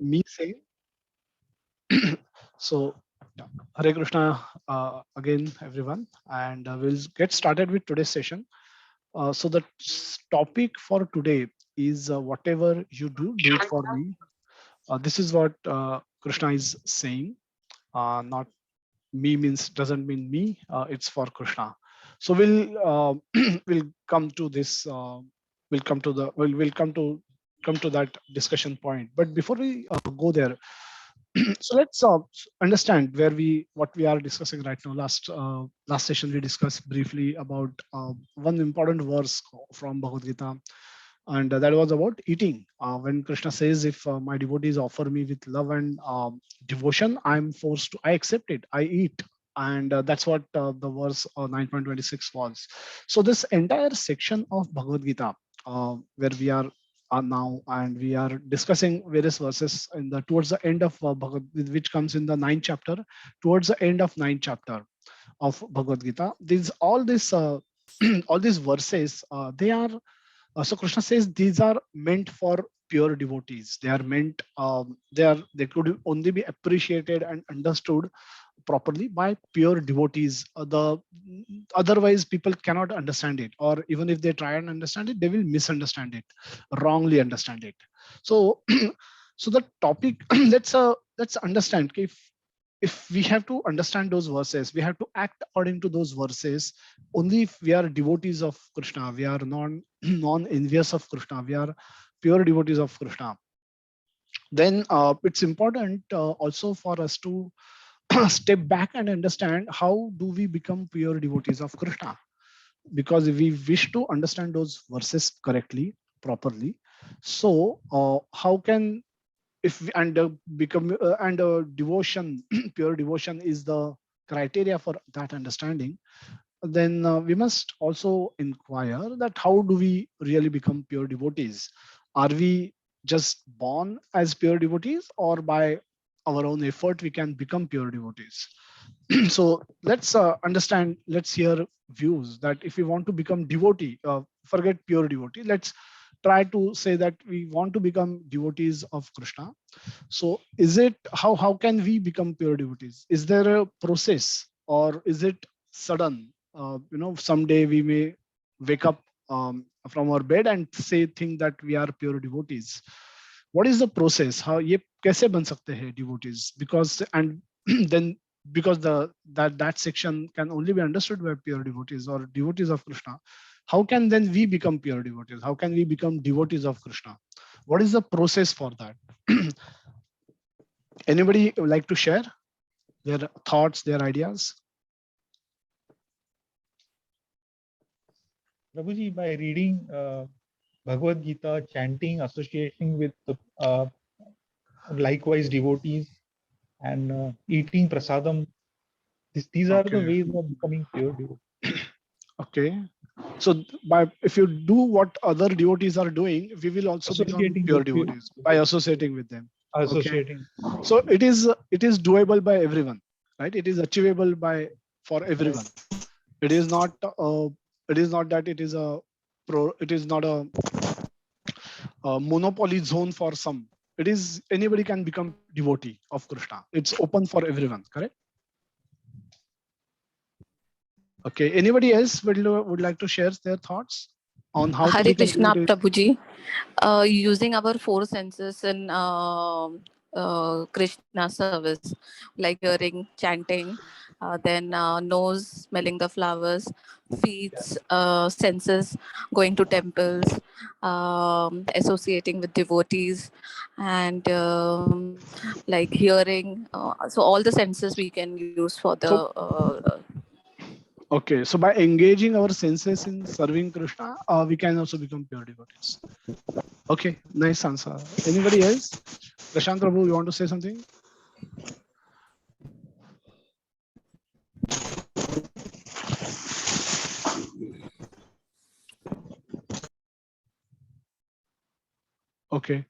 me saying. So, yeah. Hare Krishna again, everyone, and we'll get started with today's session. So the topic for today is whatever you do, do it for me. This is what Krishna is saying. Not me means doesn't mean me. It's for Krishna. So we'll come to this. We'll come to the. We'll come to that discussion point. But before we go there, so let's understand where we what we are discussing right now. Last session we discussed briefly about one important verse from Bhagavad Gita, and that was about eating. When Krishna says, "If my devotees offer me with love and devotion, I accept it, I eat." And that's what the verse 9.26 was. So this entire section of Bhagavad Gita, where we are now, and we are discussing various verses in the towards the end of Bhagavad, which comes in the ninth chapter, towards the end of ninth chapter of Bhagavad Gita. These all this all these verses, they are so Krishna says these are meant for pure devotees. They are meant. They could only be appreciated and understood properly by pure devotees. Otherwise, people cannot understand it, or even if they try and understand it, they will misunderstand it, wrongly understand it. So, so the topic. Let's understand. If we have to understand those verses, we have to act according to those verses. Only if we are devotees of Krishna, we are non envious of Krishna, we are pure devotees of Krishna. Then it's important also for us to step back and understand how do we become pure devotees of Krishna. Because if we wish to understand those verses correctly, properly, so how can if we, and become and devotion pure devotion is the criteria for that understanding, then we must also inquire that how do we really become pure devotees. Are we just born as pure devotees, or by our own effort we can become pure devotees? So let's understand, let's hear views that if we want to become devotee, forget pure devotee, let's try to say that we want to become devotees of Krishna. So is it, how can we become pure devotees? Is there a process, or is it sudden? Someday we may wake up from our bed and think that we are pure devotees. What is the process? How ये कैसे बन सकते हैं devotees? Because and then because that section can only be understood by pure devotees or devotees of Krishna. How can then we become pure devotees? How can we become devotees of Krishna? What is the process for that? Anybody would like to share their thoughts, their ideas? Prabhuji, by reading Bhagavad Gita, chanting, associating with likewise devotees, and eating prasadam, these are the Okay. ways of becoming pure devotee. Okay. So if you do what other devotees are doing, we will also become Associating pure with pure devotees by associating with them. Okay. associating. So it is doable by everyone, right? It is achievable by for everyone. It is not that it is it is not a monopoly zone for some. It is anybody can become devotee of Krishna. It's open for everyone, correct? Okay. Anybody else would like to share their thoughts on how to Hare become Krishna, devotee? Prabhuji. Using our four senses in Krishna service, like hearing, chanting, then nose smelling the flowers, feet senses going to temples, associating with devotees, and like hearing. So all the senses we can use for the. So okay, so by engaging our senses in serving Krishna, we can also become pure devotees. Okay, nice answer. Anybody else? Prashant Prabhu, you want to say something? Okay.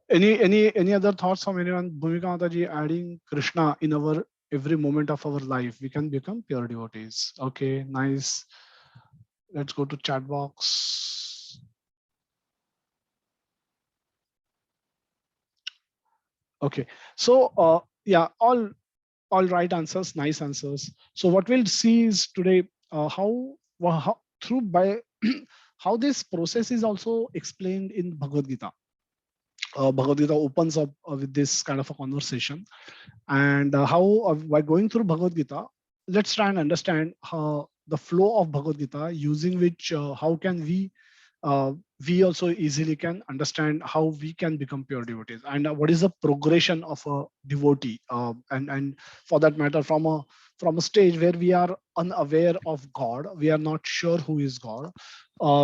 Any other thoughts from anyone? Bhumika Mataji, adding Krishna in our every moment of our life, we can become pure devotees. Okay, nice. Let's go to chat box. Okay. So yeah, all right answers, nice answers. So what we'll see is today how through by how this process is also explained in Bhagavad Gita. Bhagavad Gita opens up with this kind of a conversation, and how by going through Bhagavad Gita, let's try and understand how the flow of Bhagavad Gita, using which how can uh, we also easily can understand how we can become pure devotees, and what is the progression of a devotee, and for that matter, from a stage where we are unaware of God, we are not sure who is God,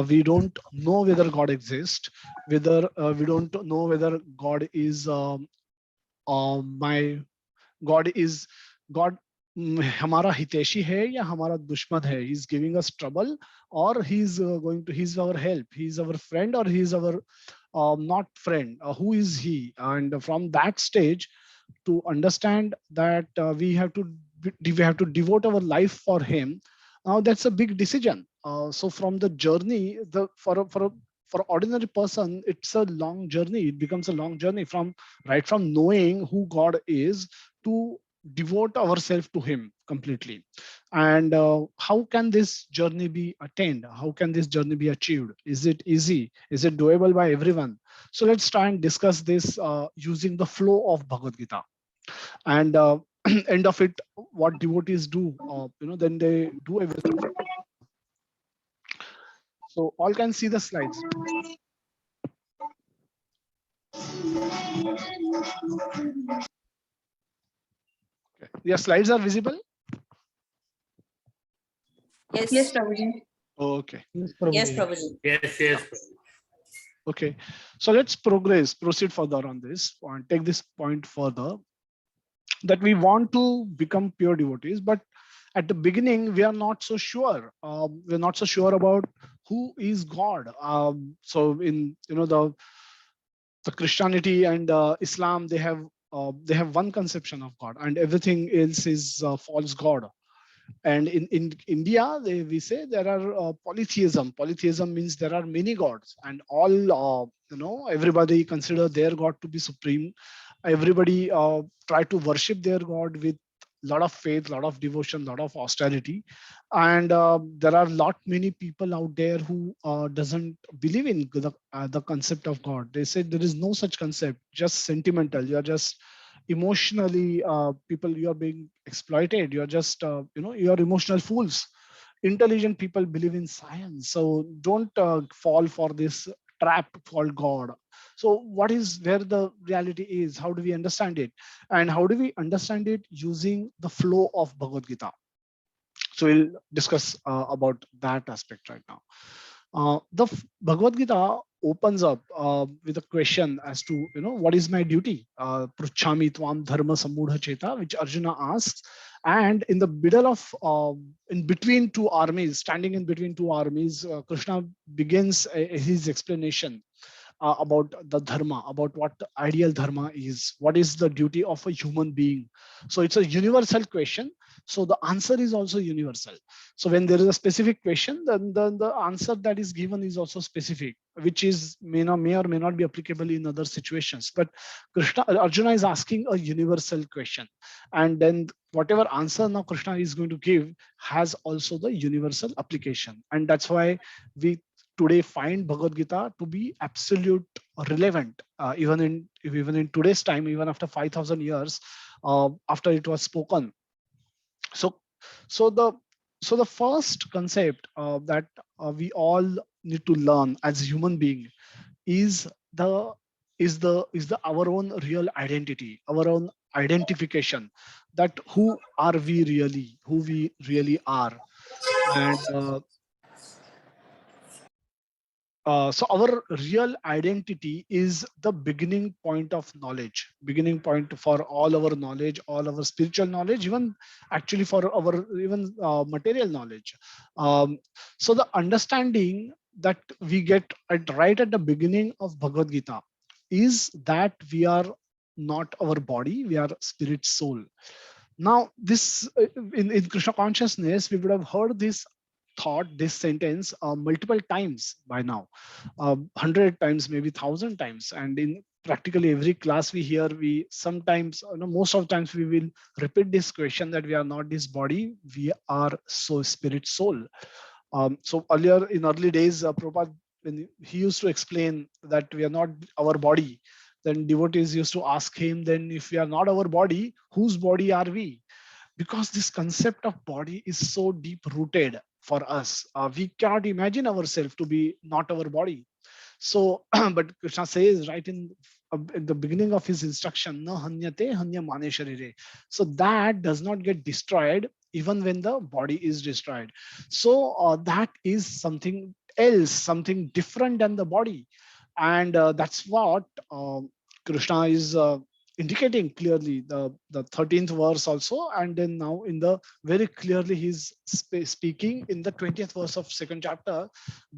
we don't know whether God exists, whether we don't know whether God is my God is God, हमारा हितैषी है या हमारा दुश्मन है, he's giving us trouble, or he's our help, he's our friend, or he's our not friend, who is he? And from that stage, to understand that we have to devote our life for him. Now that's a big decision. So from the journey, the for ordinary person, it's a long journey. It becomes a long journey from right from knowing who God is to devote ourselves to him completely. And how can this journey be attained? How can this journey be achieved? Is it easy? Is it doable by everyone? So let's try and discuss this using the flow of Bhagavad Gita. And end of it, what devotees do, then they do everything. So all can see the slides. Okay. Your slides are visible. Yes, Prabhuji. Okay. Yes, Yes, Prabhuji. Prabhuji. Yes, yes. Okay. So let's proceed further on this and take this point further, that we want to become pure devotees, but at the beginning we are not so sure. We're not so sure about who is God. So in the Christianity and Islam, they have one conception of God, and everything else is false God. And in India, we say there are polytheism. Polytheism means there are many gods, and all everybody consider their God to be supreme. Everybody try to worship their God with lot of faith, lot of devotion, lot of austerity. And there are lot many people out there who doesn't believe in the concept of God. They say there is no such concept, just sentimental. You are just emotionally people, you are being exploited, you're just you're emotional fools. Intelligent people believe in science, so don't fall for this trap called God. So what is where the reality is? How do we understand it? And how do we understand it using the flow of Bhagavad Gita? So we'll discuss about that aspect right now. Bhagavad Gita opens up with a question as to, what is my duty? Pruchhami tvam dharma samudha cheta, which Arjuna asks. And in the middle of, in between two armies, standing in between two armies, Krishna begins his explanation about the dharma, about what the ideal dharma is, what is the duty of a human being. So it's a universal question. So the answer is also universal. So when there is a specific question, then the answer that is given is also specific, which is may or may not be applicable in other situations. But Arjuna is asking a universal question, and then whatever answer now Krishna is going to give has also the universal application, and that's why we today find Bhagavad Gita to be absolute relevant, even in today's time, even after 5,000 years after it was spoken. So, so the so the first concept that we all need to learn as a human being is the our own real identity, our own identification, that who we really are. And so our real identity is the beginning point of knowledge, beginning point for all our knowledge, all our spiritual knowledge, even actually for our even material knowledge. Um, so the understanding that we get right at the beginning of Bhagavad Gita is that we are not our body, we are spirit soul. Now this in Krishna consciousness, we would have heard this thought this sentence multiple times by now, 100 times, maybe 1,000 times, and in practically every class we hear, we sometimes, most of the times we will repeat this question that we are not this body, we are soul, spirit, soul. So earlier in early days, Prabhupada, when he used to explain that we are not our body, then devotees used to ask him, then if we are not our body, whose body are we? Because this concept of body is so deep rooted for us. We cannot imagine ourselves to be not our body. So, but Krishna says right in the beginning of his instruction, na hanyate hanya mane sharire. So that does not get destroyed even when the body is destroyed. So that is something else, something different than the body, and that's what Krishna is indicating clearly, the 13th verse also, and then now in the very clearly he's speaking in the 20th verse of second chapter,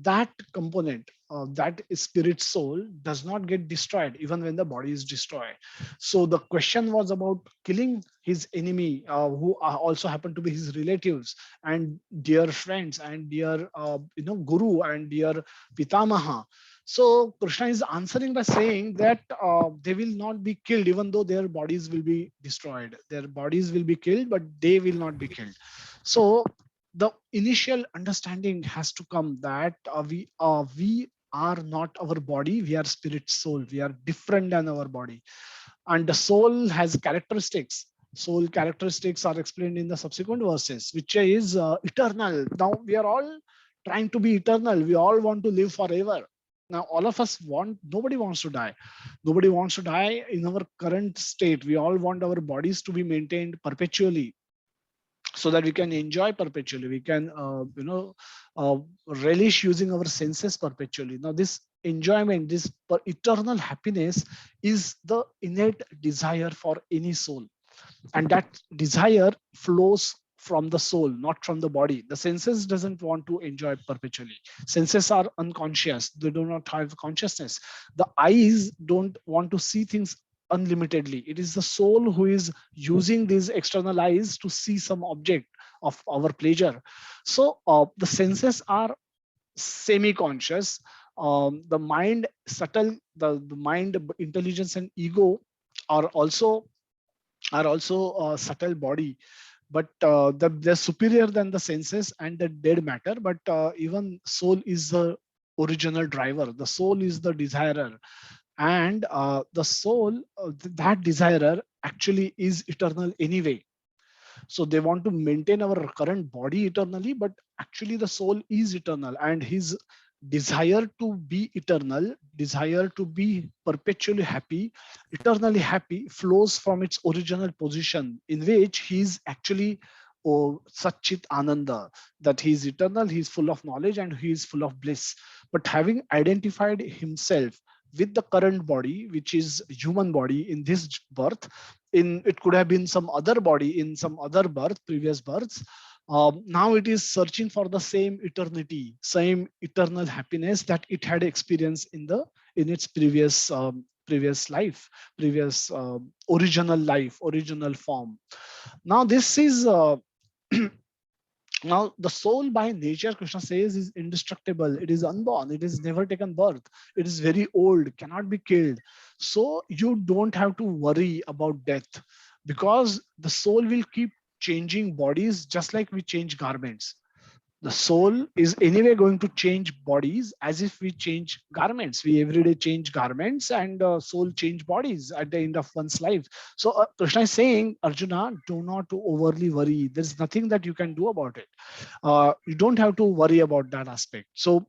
that component, that spirit soul does not get destroyed even when the body is destroyed. So the question was about killing his enemy, who also happen to be his relatives and dear friends and dear guru and dear pitamaha. So Krishna is answering by saying that they will not be killed, even though their bodies will be destroyed. Their bodies will be killed, but they will not be killed. So the initial understanding has to come that we are not our body. We are spirit, soul. We are different than our body, and the soul has characteristics. Soul characteristics are explained in the subsequent verses, which is eternal. Now we are all trying to be eternal. We all want to live forever. Now all of us want, nobody wants to die. Nobody wants to die in our current state. We all want our bodies to be maintained perpetually, so that we can enjoy perpetually. We can uh, relish using our senses perpetually. Now this enjoyment, this eternal happiness is the innate desire for any soul, and that desire flows from the soul, not from the body. The senses doesn't want to enjoy perpetually. Senses are unconscious, they do not have consciousness. The eyes don't want to see things unlimitedly. It is the soul who is using these external eyes to see some object of our pleasure. So the senses are semi-conscious. The mind subtle, the mind, intelligence and ego are also subtle body, but they're superior than the senses and the dead matter. But even soul is the original driver. The soul is the desirer, and the soul, that desirer actually is eternal anyway. So they want to maintain our current body eternally, but actually the soul is eternal, and his desire to be eternal, desire to be perpetually happy, eternally happy, flows from its original position, in which he is actually, oh, Satchit Ananda, that he is eternal, he is full of knowledge, and he is full of bliss. But having identified himself with the current body, which is human body in this birth, in it could have been some other body in some other birth, previous births. Now it is searching for the same eternity, same eternal happiness that it had experienced in its previous life, previous original life, original form. Now this is now the soul by nature, Krishna says, is indestructible. It is unborn. It is never taken birth. It is very old, cannot be killed. So you don't have to worry about death, because the soul will keep changing bodies just like we change garments. The soul is anyway going to change bodies as if we change garments. We every day change garments, and soul change bodies at the end of one's life. So Krishna is saying, Arjuna, do not to overly worry. There's nothing that you can do about it. You don't have to worry about that aspect. So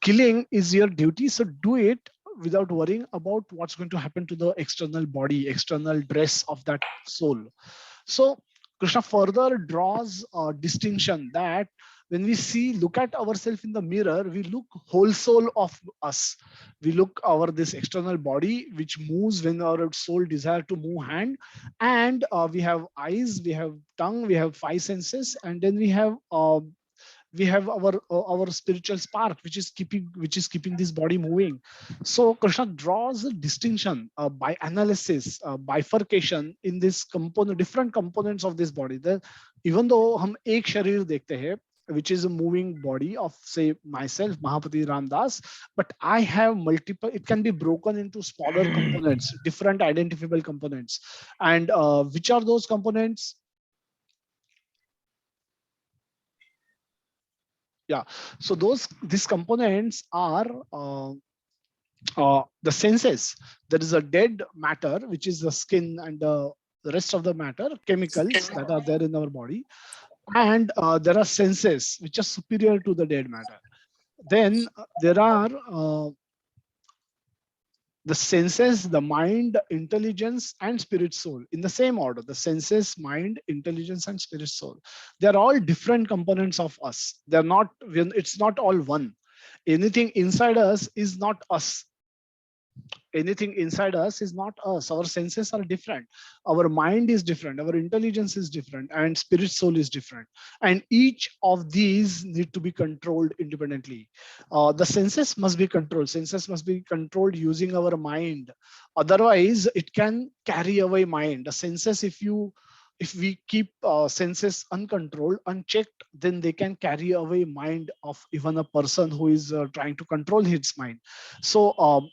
killing is your duty, so do it without worrying about what's going to happen to the external body, external dress of that soul. So Krishna further draws a distinction that when we look at ourselves in the mirror, we look whole soul of us. We look our this external body which moves when our soul desire to move hand, and we have eyes, we have tongue, we have five senses, and then we have our spiritual spark which is keeping this body moving. So Krishna draws a distinction by analysis, bifurcation in this component, different components of this body. Even though हम एक शरीर देखते हैं, which is a moving body of, say, myself, Mahapati Ramdas, but I have multiple. It can be broken into smaller components, different identifiable components. And which are those components? Yeah. So these components are the senses. There is a dead matter, which is the skin and the rest of the matter, chemicals that are there in our body, and there are senses which are superior to the dead matter. Then there are the senses, the mind, intelligence, and spirit soul in the same order. The senses, mind, intelligence, and spirit soul. They are all different components of us. They're not. It's not all one. Anything inside us is not us. Anything inside us is not us. Our senses are different, our mind is different, our intelligence is different, and spirit soul is different, and each of these need to be controlled independently. The senses must be controlled. Senses must be controlled using our mind. Otherwise it can carry away mind. The senses, if we keep senses uncontrolled, unchecked, then they can carry away mind of even a person who is trying to control his mind. So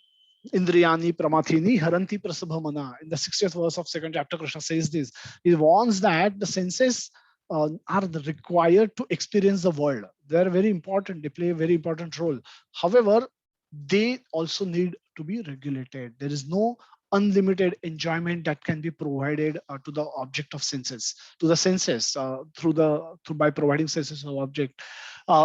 Indriyani Pramathini Haranti Prasabhamana. In the 60th verse of second chapter, Krishna says this. He warns that the senses are required to experience the world. They are very important. They play a very important role. However, they also need to be regulated. There is no unlimited enjoyment that can be provided to the object of senses, to the senses through by providing senses of object.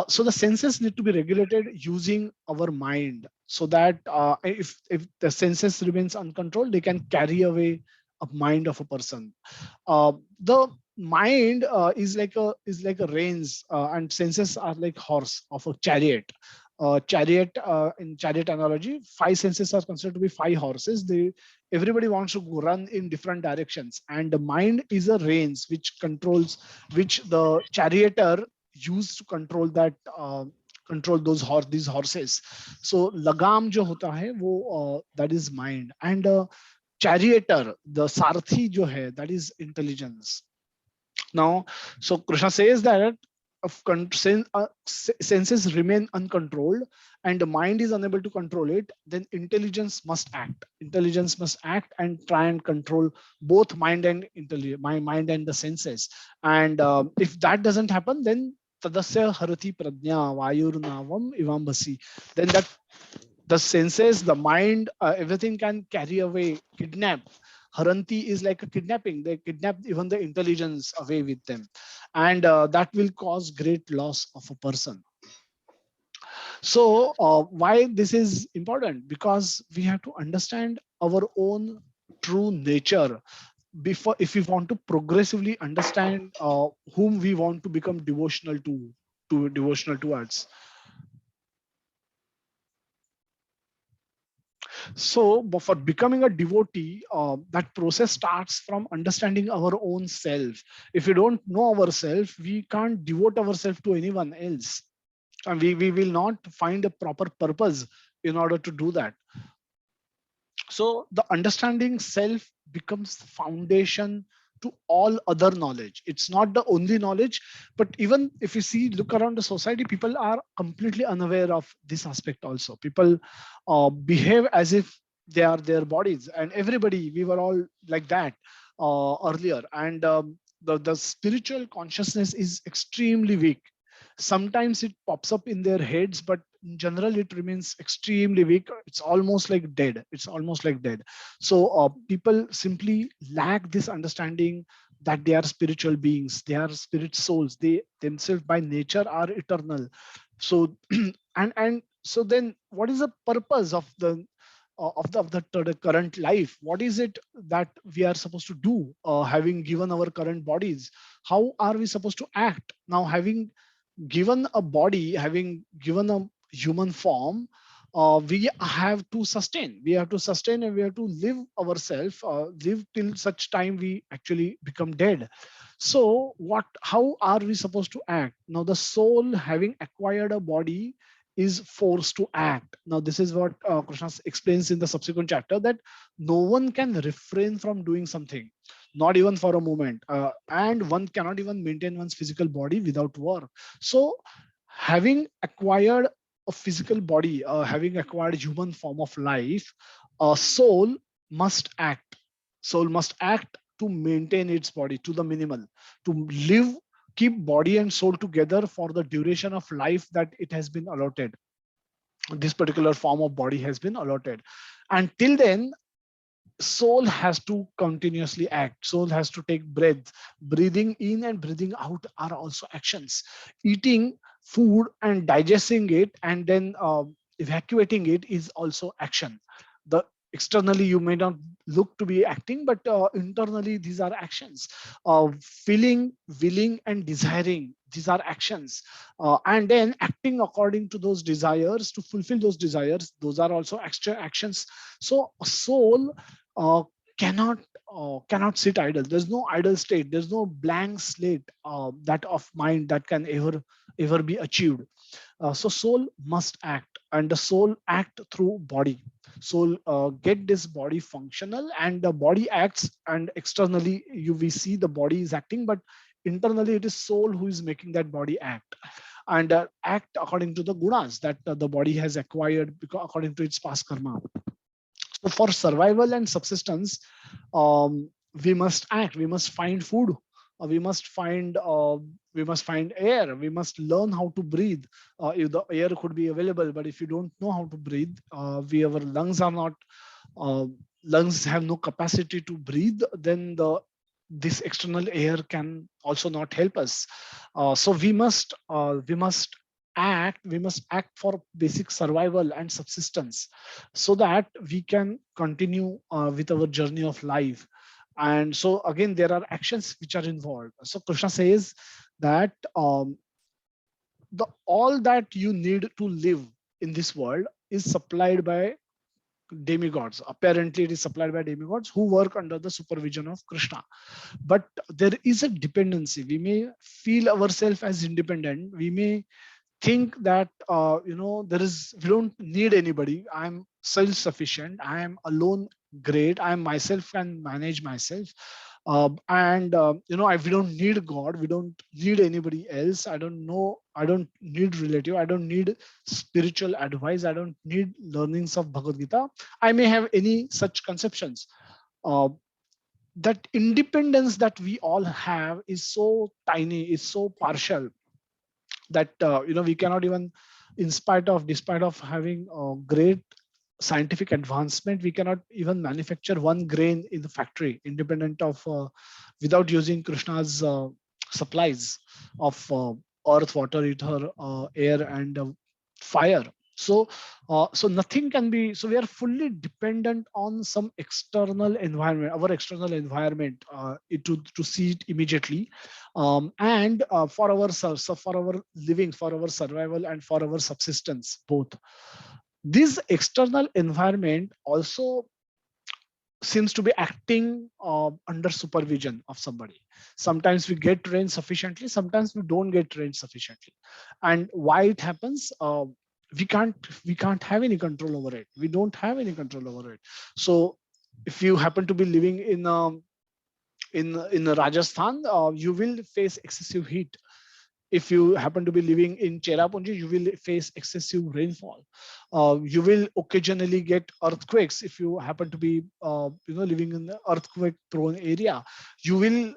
So the senses need to be regulated using our mind, so that if the senses remains uncontrolled, they can carry away a mind of a person. The mind is like a reins, and senses are like horse of a chariot. Chariot, in chariot analogy, five senses are considered to be five horses. Everybody wants to run in different directions, and the mind is a reins which controls, which the charioteer used to control that, control these horses. So lagam jo hota hai wo, that is mind, and charioteer, the sarthi jo hai, that is intelligence. Now, so Krishna says that if senses remain uncontrolled and the mind is unable to control it, then intelligence must act. Intelligence must act and try and control both mind and my mind and the senses. And if that doesn't happen, then tadasya harati pradnya vayur navam ivambasi. Then that the senses, the mind, everything can carry away, kidnap. Haranti is like a kidnapping. They kidnap even the intelligence away with them, and that will cause great loss of a person. So why this is important? Because we have to understand our own true nature before, if we want to progressively understand whom we want to become devotional to devotional towards. So, for becoming a devotee, that process starts from understanding our own self. If we don't know ourselves, we can't devote ourselves to anyone else. And we will not find a proper purpose in order to do that. So the understanding self becomes the foundation to all other knowledge. It's not the only knowledge, but even if you see, look around the society, people are completely unaware of this aspect also. People behave as if they are their bodies, and everybody, we were all like that earlier. And the spiritual consciousness is extremely weak. Sometimes it pops up in their heads, but in general it remains extremely weak. It's almost like dead. It's almost like dead. So people simply lack this understanding that they are spiritual beings, they are spirit souls, they themselves by nature are eternal. So and so then what is the purpose of the current life? What is it that we are supposed to do, having given our current bodies? How are we supposed to act now, having given a body, having given a human form? We have to sustain. We have to sustain, and we have to live ourselves, live till such time we actually become dead. So what? How are we supposed to act now? The soul, having acquired a body, is forced to act. Now this is what Krishna explains in the subsequent chapter, that no one can refrain from doing something. not even for a moment. And one cannot even maintain one's physical body without work. So having acquired a physical body, having acquired human form of life, a soul must act. Soul must act to maintain its body to the minimal, to live, keep body and soul together for the duration of life that it has been allotted. This particular form of body has been allotted. Until then, soul has to continuously act. Soul has to take breath. Breathing in and breathing out are also actions. Eating food and digesting it and then evacuating it is also action. The externally you may not look to be acting, but internally these are actions. Feeling, willing and desiring, these are actions. And then acting according to those desires to fulfill those desires, those are also extra actions. So a soul uh, cannot cannot sit idle. There's no idle state. There's no blank slate that of mind that can ever be achieved. So soul must act, and the soul act through body. Soul get this body functional, and the body acts. And externally, we see the body is acting, but internally it is soul who is making that body act, and act according to the gunas that the body has acquired because according to its past karma. So for survival and subsistence, we must act. We must find food. We must find air. We must learn how to breathe. If the air could be available, but if you don't know how to breathe, we our lungs are not uh, lungs have no capacity to breathe. Then the this external air can also not help us. So we must act for basic survival and subsistence so that we can continue with our journey of life. And so again there are actions which are involved. So Krishna says that the all that you need to live in this world is supplied by demigods. Apparently it is supplied by demigods who work under the supervision of Krishna. But there is a dependency. We may feel ourselves as independent. We may think that there is we don't need anybody. I'm self-sufficient. I am alone. Great. I am myself can manage myself. And we don't need God. We don't need anybody else. I don't know. I don't need relative. I don't need spiritual advice. I don't need learnings of Bhagavad Gita. I may have any such conceptions. Uh, that independence that we all have is so tiny, is so partial that we cannot even, despite of having great scientific advancement, we cannot even manufacture one grain in the factory independent of without using Krishna's supplies of earth, water, ether, air and fire. So nothing can be, so we are fully dependent on some external environment, our external environment, to see it immediately. And for our for our living, for our survival and for our subsistence both. This external environment also seems to be acting under supervision of somebody. Sometimes we get trained sufficiently, sometimes we don't get trained sufficiently. And why it happens, we can't have any control over it. We don't have any control over it. So if you happen to be living in Rajasthan, you will face excessive heat. If you happen to be living in Cherrapunji, you will face excessive rainfall. You will occasionally get earthquakes. If you happen to be, living in the earthquake-prone area, you will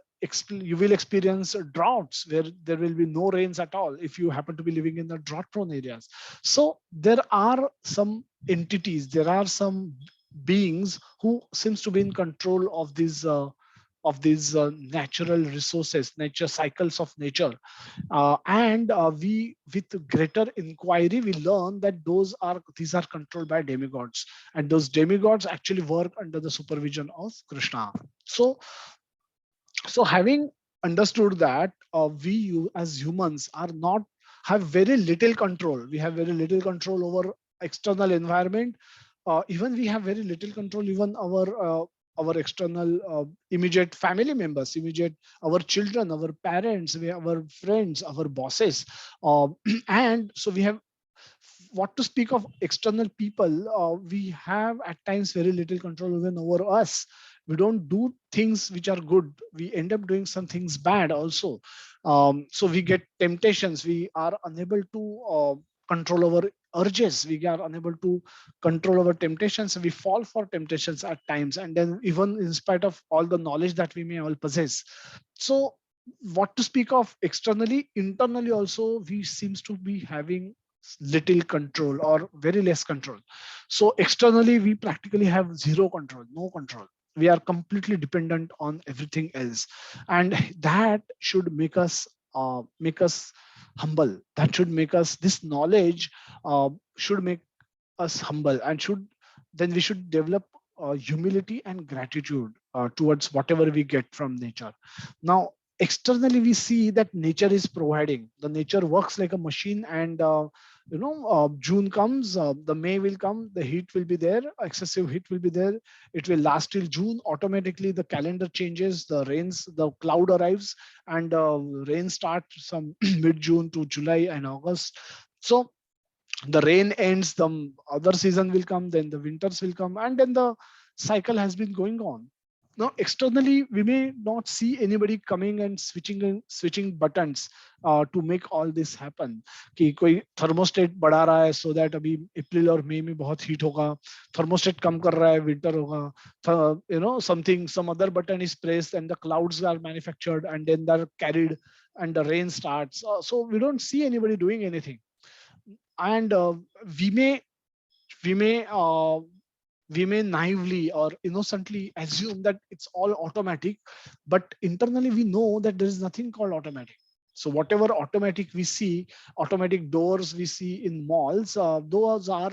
you will experience droughts where there will be no rains at all. If you happen to be living in the drought-prone areas, so there are some entities, there are some beings who seems to be in control of these natural resources, nature cycles of nature. And we, with greater inquiry, we learn that these are controlled by demigods, and those demigods actually work under the supervision of Krishna. So having understood that, as humans are not, have very little control. We have very little control over external environment. Even we have very little control, even our external immediate family members, immediate our children, our parents, our friends, our bosses. And so we have, what to speak of external people, we have at times very little control even over us. we don't do things which are good, we end up doing some things bad also. So we get temptations, we are unable to control our urges, we are unable to control our temptations, we fall for temptations at times, and then even in spite of all the knowledge that we may all possess. So what to speak of externally, internally also we seems to be having little control or very less control. So externally we practically have zero control, no control, we are completely dependent on everything else. And that should make us humble, that should make us, this knowledge should make us humble, and should, then we should develop humility and gratitude towards whatever we get from nature. Now externally we see that nature is providing, the nature works like a machine, and June comes, the May will come, the heat will be there, excessive heat will be there, it will last till June, automatically the calendar changes, the rains, the cloud arrives, and rain starts some mid June to July and August. So the rain ends, the other season will come, then the winters will come, and then the cycle has been going on. Now externally we may not see anybody coming and switching buttons to make all this happen, कि कोई thermostat बढ़ा रहा है so that अभी अप्रैल और मई में बहुत heat होगा, thermostat कम कर रहा है winter होगा, something, some other button is pressed and the clouds are manufactured and then they're carried and the rain starts. So we don't see anybody doing anything. And we may we may uh, we may naively or innocently assume that it's all automatic, but internally we know that there is nothing called automatic. So whatever automatic we see, automatic doors we see in malls, those are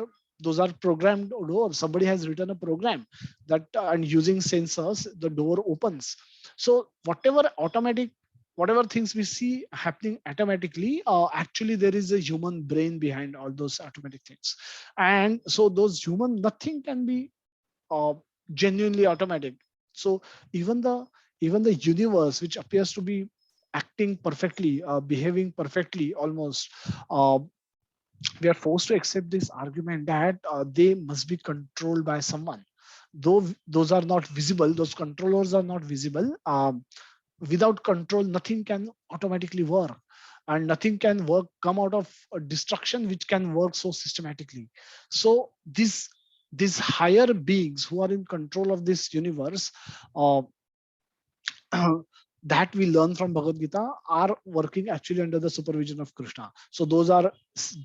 programmed doors, somebody has written a program that and using sensors the door opens. So whatever things we see happening automatically, actually there is a human brain behind all those automatic things. And so those human, nothing can be uh, genuinely automatic. So even the even the universe, which appears to be acting perfectly, behaving perfectly almost, uh, we are forced to accept this argument that they must be controlled by someone, though those are not visible, those controllers are not visible. Without control nothing can automatically work, and nothing can work come out of a destruction which can work so systematically. So these higher beings who are in control of this universe, uh, that we learn from Bhagavad Gita, are working actually under the supervision of Krishna. So those are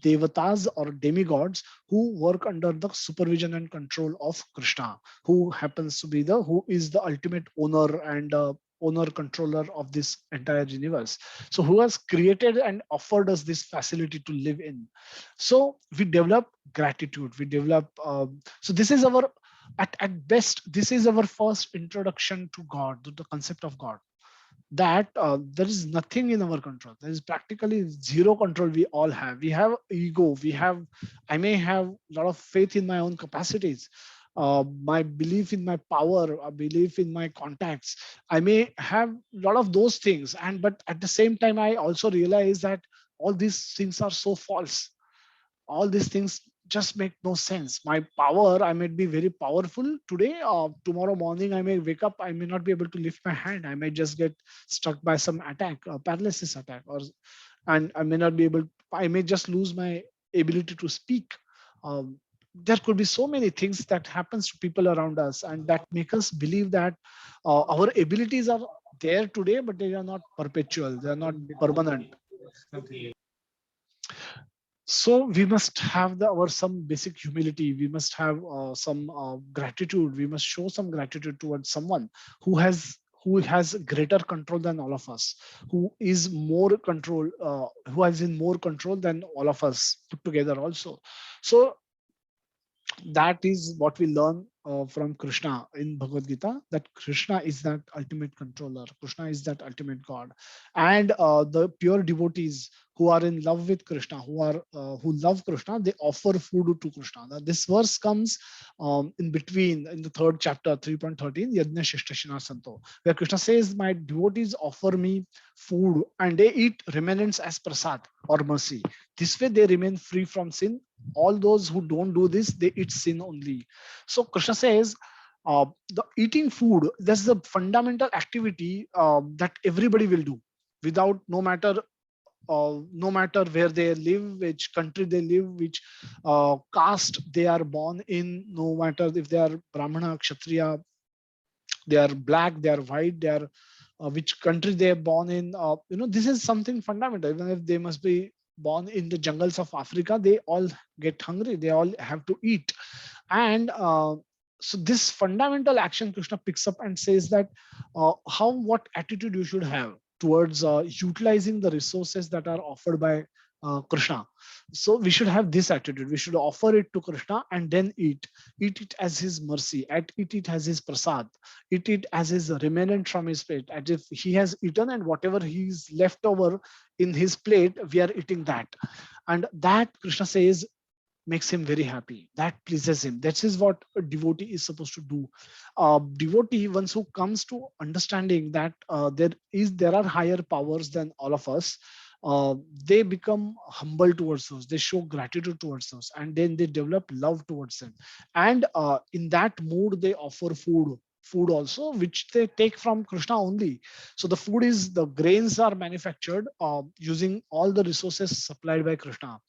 devatas or demigods who work under the supervision and control of Krishna, who happens to be who is the ultimate owner and owner controller of this entire universe. So who has created and offered us this facility to live in. So we develop gratitude, we develop so this is our, at best this is our first introduction to God, to the concept of God, that there is nothing in our control, there is practically zero control. We all have, we have ego, we have, I may have a lot of faith in my own capacities, my belief in my power, a belief in my contacts, I may have a lot of those things, and but at the same time I also realize that all these things are so false, all these things just make no sense. My power, I might be very powerful today, tomorrow morning I may wake up, I may not be able to lift my hand, I may just get struck by some attack, paralysis attack, or and I may not be able, I may just lose my ability to speak. There could be so many things that happens to people around us, and that make us believe that our abilities are there today, but they are not perpetual, they are not permanent. So we must have our some basic humility, we must have some gratitude, we must show some gratitude towards someone who has greater control than all of us, who is more control, who has in more control than all of us put together also. So that is what we learn from Krishna in Bhagavad Gita, that Krishna is that ultimate controller, Krishna is that ultimate God. And the pure devotees who are in love with Krishna, who love Krishna, they offer food to Krishna. Now, this verse comes in between, in the third chapter, 3.13, Yajna Shishtashina Santo, where Krishna says, my devotees offer me food and they eat remnants as prasad or mercy. This way they remain free from sin. All those who don't do this, they eat sin only. So Krishna says, The eating food, that's the fundamental activity that everybody will do without, no matter where they live, which country they live, which caste they are born in, no matter if they are Brahmana, Kshatriya, they are black, they are white, they are which country they are born in. This is something fundamental. Even if they must be born in the jungles of Africa, they all get hungry. They all have to eat. And so this fundamental action Krishna picks up and says that what attitude you should have towards utilizing the resources that are offered by Krishna. So we should have this attitude. We should offer it to Krishna and then eat it as his mercy, eat it as his prasad, eat it as his remnant from his plate, as if he has eaten and whatever he's left over in his plate, we are eating that. And that Krishna says makes him very happy, that pleases him. That is what a devotee is supposed to do. Devotee, once who comes to understanding that there are higher powers than all of us, uh, they become humble towards those, they show gratitude towards those, and then they develop love towards them. And in that mood they offer food also, which they take from Krishna only. So the food is, the grains are manufactured using all the resources supplied by Krishna,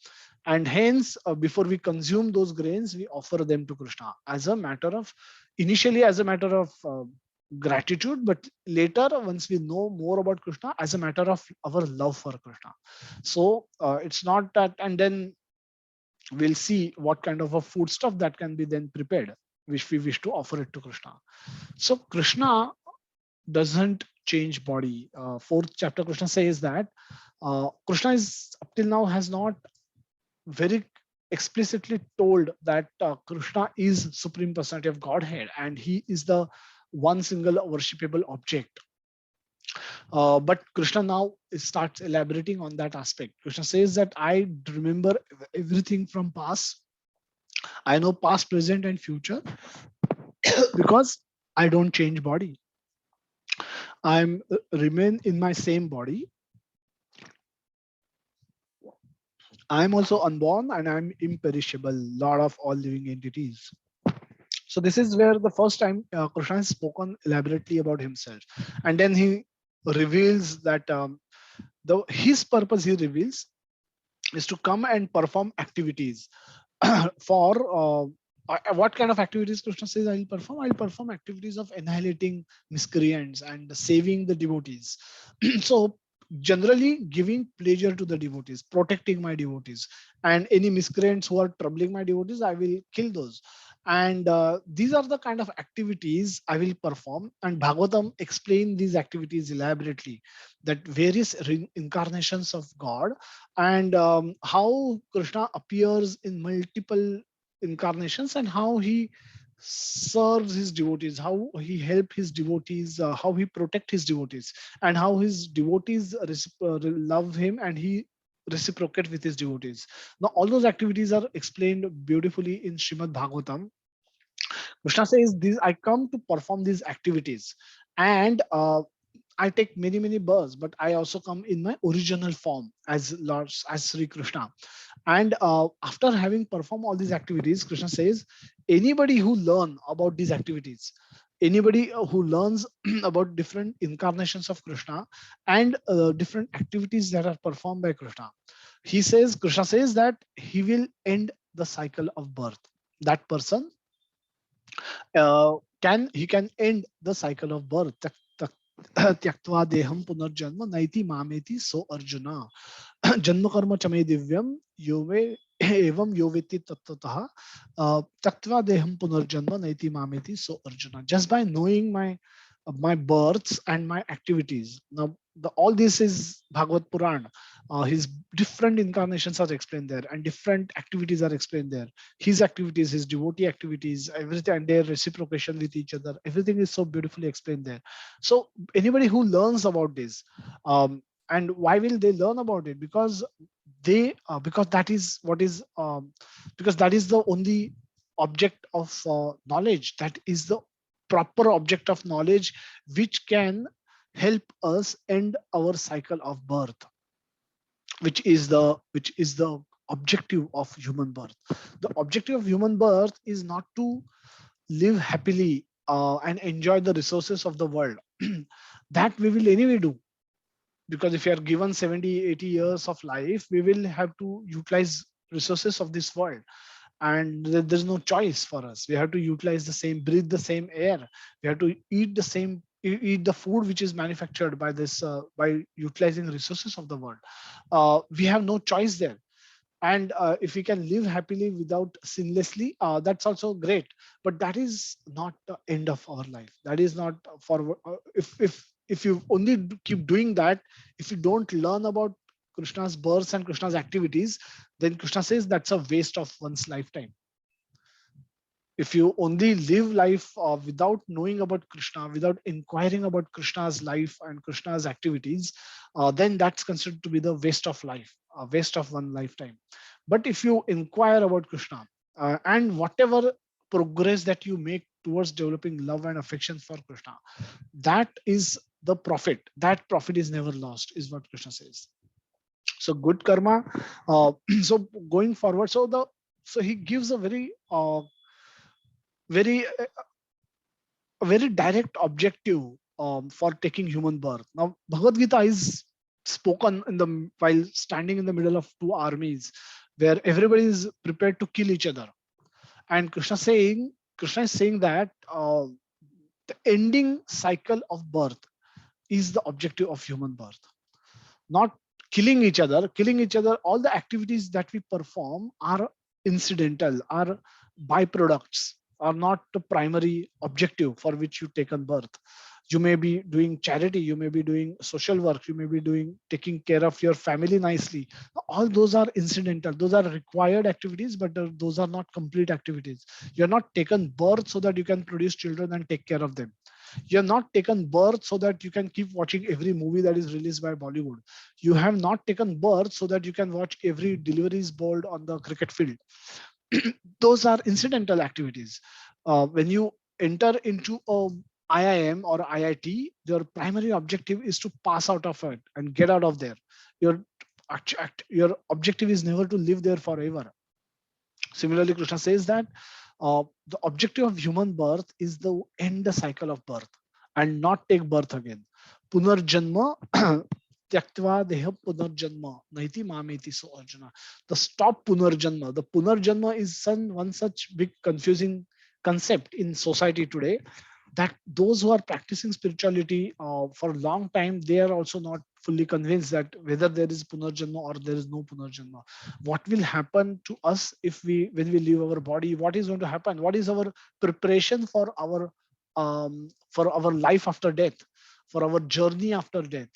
and hence before we consume those grains we offer them to Krishna as a matter of, initially as a matter of gratitude, but later once we know more about Krishna, as a matter of our love for Krishna. So it's not that, and then we'll see what kind of a food stuff that can be then prepared, which we wish to offer it to Krishna. So Krishna doesn't change body. Fourth chapter Krishna says that Krishna is up till now has not very explicitly told that Krishna is Supreme Personality of Godhead and he is the one single worshipable object. But Krishna now starts elaborating on that aspect. Krishna says that I remember everything from past. I know past, present, and future because I don't change body. I'm remain in my same body. I'm also unborn and I'm imperishable, Lord of all living entities. So this is where the first time Krishna has spoken elaborately about himself, and then he reveals that the his purpose he reveals is to come and perform activities for what kind of activities Krishna says I'll perform? I'll perform activities of annihilating miscreants and saving the devotees. So generally giving pleasure to the devotees, protecting my devotees, and any miscreants who are troubling my devotees, I will kill those. And these are the kind of activities I will perform. And Bhagavatam explain these activities elaborately, that various incarnations of God, and how Krishna appears in multiple incarnations, and how he serves his devotees, how he help his devotees, how he protect his devotees, and how his devotees love him and he reciprocate with his devotees. Now all those activities are explained beautifully in Srimad Bhagavatam. Krishna says, "These I come to perform these activities, and I take many births, but I also come in my original form as Lord, as Sri Krishna." And after having performed all these activities, Krishna says, anybody who learn about these activities, anybody who learns about different incarnations of Krishna and different activities that are performed by Krishna, Krishna says that he will end the cycle of birth. That person can end the cycle of birth. त्यक्त्वा देहं पुनर्जन्म नैति मामेति सो अर्जुना जन्म कर्म चमे दिव्यम यो वे एवं यो वेत्ति तत्त्वतः त्यक्त्वा देहं पुनर्जन्म नैति मामेति सो arjuna. Just by knowing my births and my activities. Now, all this is Bhagavad Puran. His different incarnations are explained there, and different activities are explained there. His activities, his devotee activities, everything, and their reciprocation with each other. Everything is so beautifully explained there. So anybody who learns about this, and why will they learn about it? Because because that is what is because that is the only object of knowledge. That is the proper object of knowledge which can help us end our cycle of birth, which is the objective of human birth. The objective of human birth is not to live happily and enjoy the resources of the world, that we will anyway do, because if you are given 70, 80 years of life, we will have to utilize resources of this world, and there's no choice for us. We have to utilize the same, breathe the same air, we have to eat the same, eat the food which is manufactured by this, by utilizing resources of the world. We have no choice there. And if we can live happily without sinlessly, that's also great, but that is not the end of our life. That is not for, if you only keep doing that, if you don't learn about Krishna's births and Krishna's activities, then Krishna says that's a waste of one's lifetime. If you only live life without knowing about Krishna, without inquiring about Krishna's life and Krishna's activities, then that's considered to be the waste of life, a waste of one lifetime. But if you inquire about Krishna, and whatever progress that you make towards developing love and affection for Krishna, that is the profit. That profit is never lost, is what Krishna says. So good karma. So going forward, so he gives a very very direct objective for taking human birth. Now, Bhagavad Gita is spoken in the while standing in the middle of two armies, where everybody is prepared to kill each other, and Krishna is saying that the ending cycle of birth is the objective of human birth, not killing each other. Killing each other, all the activities that we perform are incidental, are byproducts, are not the primary objective for which you taken birth. You may be doing charity, you may be doing social work, you may be doing taking care of your family nicely. All those are incidental, those are required activities, but those are not complete activities. You're not taken birth so that you can produce children and take care of them. You're not taken birth so that you can keep watching every movie that is released by Bollywood. You have not taken birth so that you can watch every deliveries board on the cricket field. Those are incidental activities. When you enter into a IIM or IIT, your primary objective is to pass out of it and get out of there. Your your objective is never to live there forever. Similarly, Krishna says that the objective of human birth is the end the cycle of birth and not take birth again. Punarjanma tyaktva deha punarjanma naiti mameti so arjuna. The stop punarjanma. The punarjanma is one such big confusing concept in society today, that those who are practicing spirituality for a long time, they are also not fully convinced that whether there is punarjanma or there is no punarjanma. What will happen to us if we, when we leave our body, what is going to happen, what is our preparation for our life after death, for our journey after death,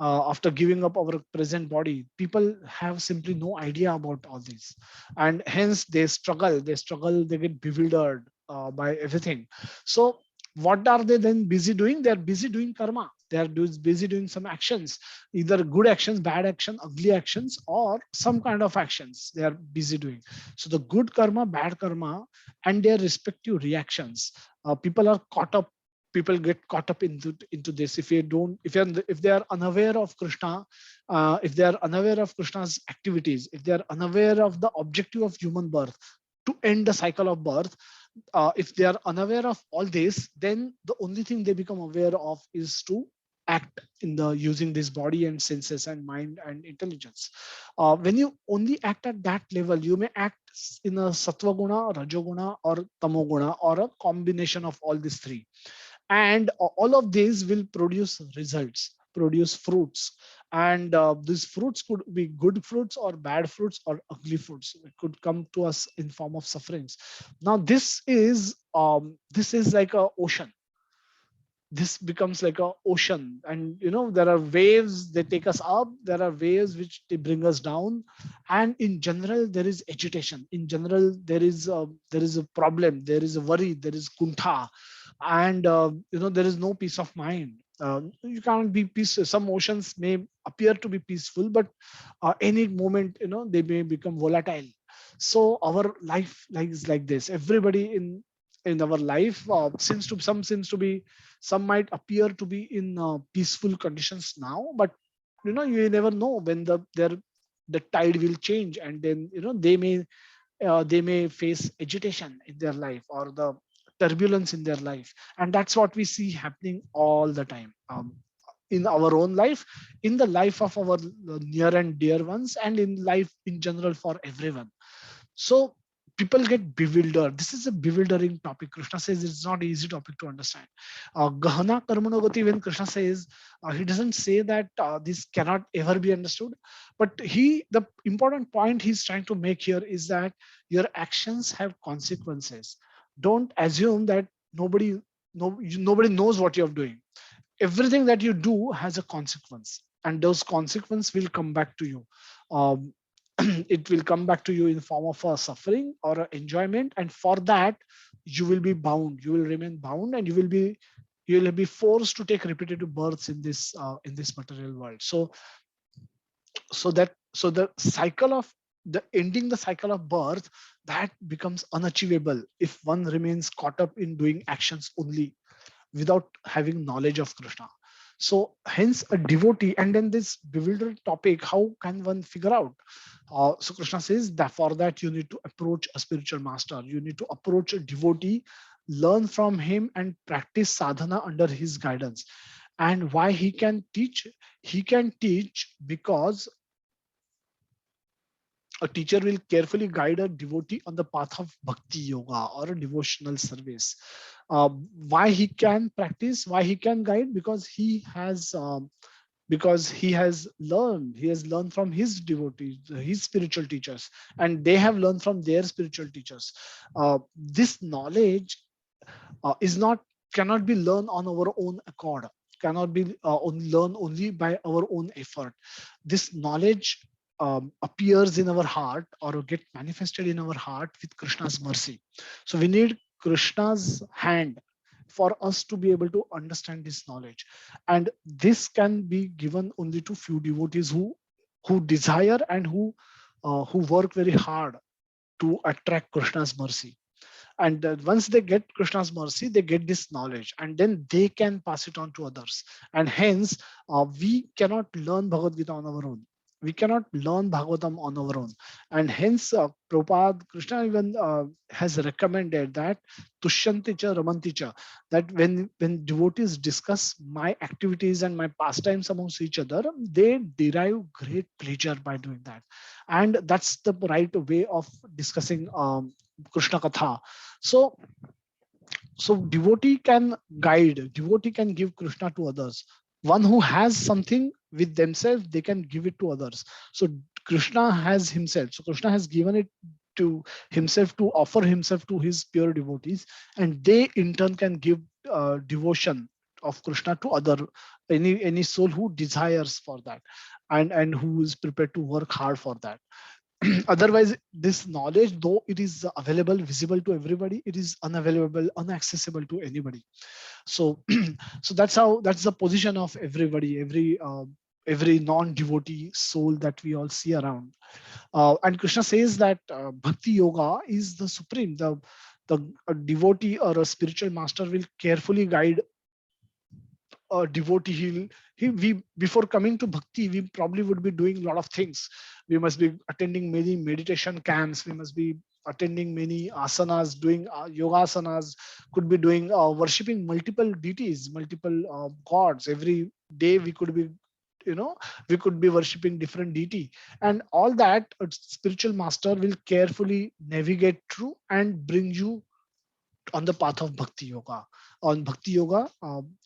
after giving up our present body. People have simply no idea about all this, and hence they struggle, they get bewildered by everything. So what are they then busy doing? They are busy doing karma. They are busy doing some actions, either good actions, bad action, ugly actions, or some kind of actions they are busy doing. So the good karma, bad karma, and their respective reactions. People are caught up. People get caught up into this. If you don't, if they are unaware of Krishna, if they are unaware of Krishna's activities, if they are unaware of the objective of human birth, to end the cycle of birth, if they are unaware of all this, then the only thing they become aware of is to act in the using this body and senses and mind and intelligence. When you only act at that level, you may act in a sattva guna, rajoguna, or tamoguna, or a combination of all these three, and all of these will produce results, produce fruits, and these fruits could be good fruits or bad fruits or ugly fruits. It could come to us in form of sufferings. Now this is like a ocean. This becomes like a ocean, and there are waves, they take us up, there are waves which they bring us down, and in general there is agitation. In general there is a problem, there is a worry, there is kuntha, and there is no peace of mind. You can't be peaceful. Some oceans may appear to be peaceful, but any moment they may become volatile. So our life is like this. Everybody in our life seems to be, some might appear to be in peaceful conditions now, but you never know when the tide will change, and then they may face agitation in their life, or the turbulence in their life. And that's what we see happening all the time, in our own life, in the life of our near and dear ones, and in life in general for everyone. So people get bewildered. This is a bewildering topic. Krishna says it's not easy topic to understand. Gahana karmanogati, when Krishna says, he doesn't say that this cannot ever be understood, but the important point he's trying to make here is that your actions have consequences. Don't assume that nobody nobody knows what you're doing. Everything that you do has a consequence, and those consequences will come back to you. um, it will come back to you in form of a suffering or a enjoyment, and for that you will be bound, you will remain bound, and you will be forced to take repetitive births in this material world. So the cycle of the ending the cycle of birth, that becomes unachievable if one remains caught up in doing actions only without having knowledge of Krishna. So hence a devotee, and then this bewildered topic, how can one figure out? So Krishna says that for that you need to approach a spiritual master, you need to approach a devotee, learn from him and practice sadhana under his guidance. And why he can teach? He can teach because a teacher will carefully guide a devotee on the path of bhakti yoga or a devotional service. Why he can practice, why he can guide? Because he has learned from his devotees, his spiritual teachers, and they have learned from their spiritual teachers. This knowledge is not cannot be learned on our own accord, cannot be learned only by our own effort. This knowledge appears in our heart or get manifested in our heart with Krishna's mercy. So we need Krishna's hand for us to be able to understand this knowledge, and this can be given only to few devotees who desire and who work very hard to attract Krishna's mercy. And once they get Krishna's mercy, they get this knowledge, and then they can pass it on to others. And hence we cannot learn Bhagavad Gita on our own, we cannot learn Bhagavatam on our own. And hence Prabhupada, Krishna even has recommended that tushyanti cha ramanti cha, that when devotees discuss my activities and my pastimes amongst each other, they derive great pleasure by doing that. And that's the right way of discussing Krishna Katha. So, so devotee can guide, devotee can give Krishna to others. One who has something with themselves, they can give it to others. So Krishna has himself. So Krishna has given it to himself to offer himself to his pure devotees, and they in turn can give devotion of Krishna to other any soul who desires for that, and who is prepared to work hard for that. Otherwise this knowledge, though it is available visible to everybody, it is unavailable, unaccessible to anybody. So so that's the position of everybody, every non-devotee soul that we all see around. And Krishna says that bhakti yoga is the supreme, the a devotee or a spiritual master will carefully guide a devotee. We before coming to bhakti, we probably would be doing a lot of things. We must be attending many meditation camps, we must be attending many asanas, doing yoga asanas, could be doing worshipping multiple deities, multiple gods. Every day we could be, you know, we could be worshipping different deity, and all that a spiritual master will carefully navigate through and bring you on the path of bhakti yoga. On bhakti yoga,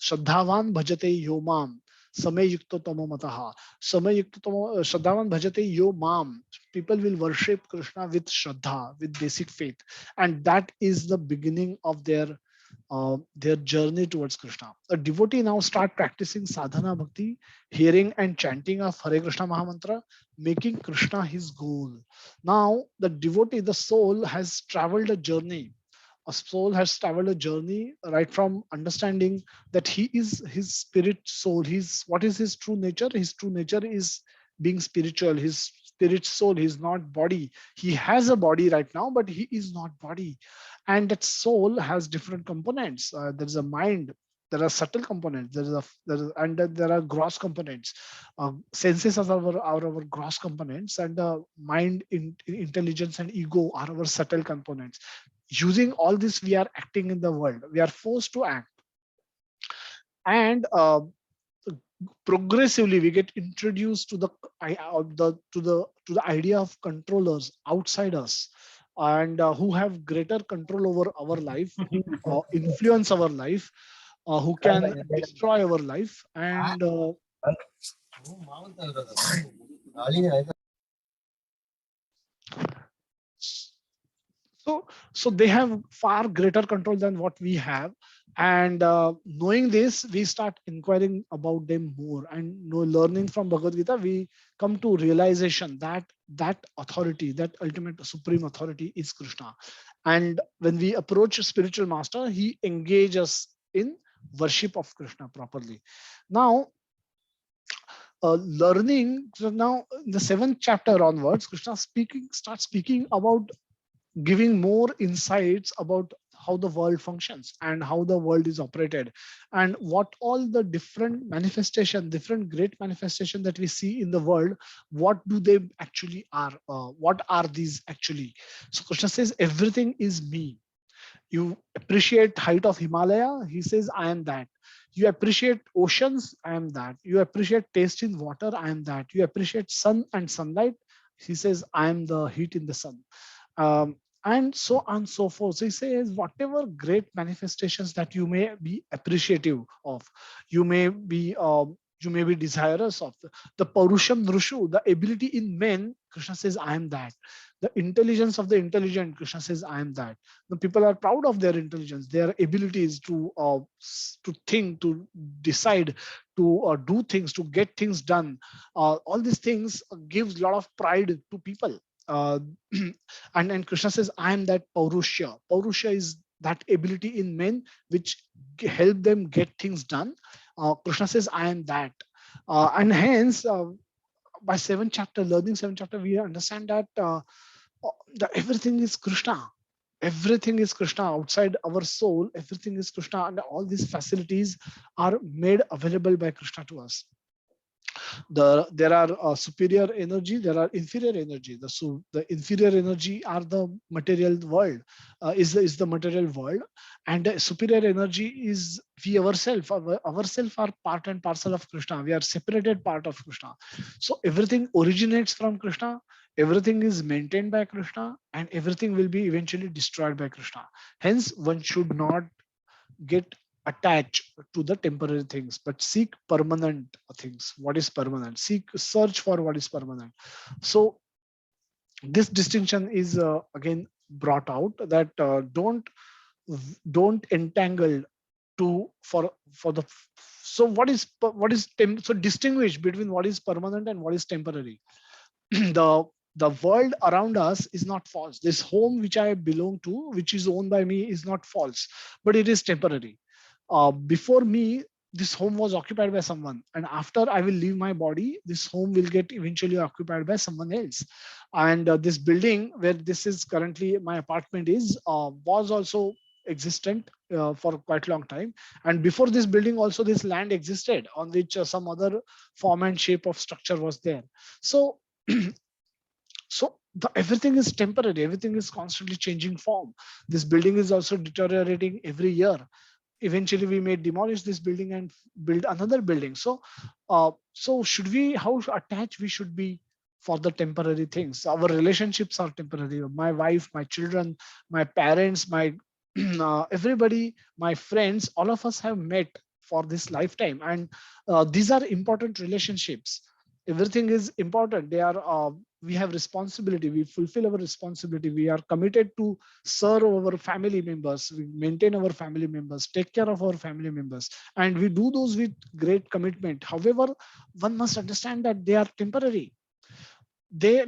Shraddhavan bhajate yo mam, samay yukto tamo mataha. Samay yukto tamo, Shraddhavan bhajate yo mam. People will worship Krishna with Shraddha, with basic faith. And that is the beginning of their journey towards Krishna. A devotee now start practicing sadhana bhakti, hearing and chanting of Hare Krishna Mahamantra, making Krishna his goal. Now the devotee, the soul has traveled a journey. A soul has traveled a journey right from understanding that he is his spirit soul. He's what is his true nature? His true nature is being spiritual. His spirit soul. He's not body. He has a body right now, but he is not body. And that soul has different components. There is a mind. There are subtle components. There are gross components. Senses are our gross components, and mind, intelligence, and ego are our subtle components. using all this, we are acting in the world. We are forced to act, and progressively we get introduced to the idea of controllers outside us, and who have greater control over our life, who influence our life, who can destroy our life, and so so they have far greater control than what we have. And knowing this, we start inquiring about them more, and learning from Bhagavad Gita, we come to realization that that authority, that ultimate supreme authority, is Krishna. And when we approach a spiritual master, he engages us in worship of Krishna properly. Now, learning, so now in the seventh chapter onwards, Krishna starts speaking about giving more insights about how the world functions and how the world is operated, and what all the different manifestation, different great manifestation that we see in the world, what do they actually are, what are these actually. So Krishna says everything is me. You appreciate height of Himalaya, he says I am that. You appreciate oceans, I am that. You appreciate taste in water, I am that. You appreciate sun and sunlight, he says I am the heat in the sun. And so on and so forth. So he says, whatever great manifestations that you may be appreciative of, you may be desirous of, the Paurusham Nrushu, the ability in men, Krishna says, I am that. The intelligence of the intelligent, Krishna says, I am that. The people are proud of their intelligence, their abilities to think, to decide, to do things, to get things done. All these things gives a lot of pride to people. Uh, and Krishna says, I am that Paurusha. Paurusha is that ability in men which help them get things done. Krishna says, I am that. And hence, by seventh chapter, learning seventh chapter, we understand that everything is Krishna. Everything is Krishna outside our soul. Everything is Krishna, and all these facilities are made available by Krishna to us. There are superior energy, there are inferior energy. The inferior energy are the material world, is the material world, and the superior energy is we ourselves. Ourselves are part and parcel of Krishna. We are separated part of Krishna. So everything originates from Krishna, everything is maintained by Krishna, and everything will be eventually destroyed by Krishna. Hence, one should not get attached to the temporary things, but seek permanent things. What is permanent? Search for what is permanent. So this distinction is again brought out, that don't entangle to for the. So so distinguish between what is permanent and what is temporary. The world around us is not false. This home which I belong to, which is owned by me, is not false, but it is temporary. Before me, this home was occupied by someone, and after I will leave my body, this home will get eventually occupied by someone else. And this building where this is currently my apartment is, was also existent for quite a long time. And before this building also, this land existed on which some other form and shape of structure was there. So everything is temporary, everything is constantly changing form. This building is also deteriorating every year. Eventually we may demolish this building and build another building. So should we, how attached we should be for the temporary things? Our relationships are temporary. My wife, my children, my parents, my everybody, my friends, all of us have met for this lifetime, and these are important relationships. Everything is important. They are we have responsibility, we fulfill our responsibility, we are committed to serve our family members, we maintain our family members, take care of our family members, and we do those with great commitment. However, one must understand that they are temporary. They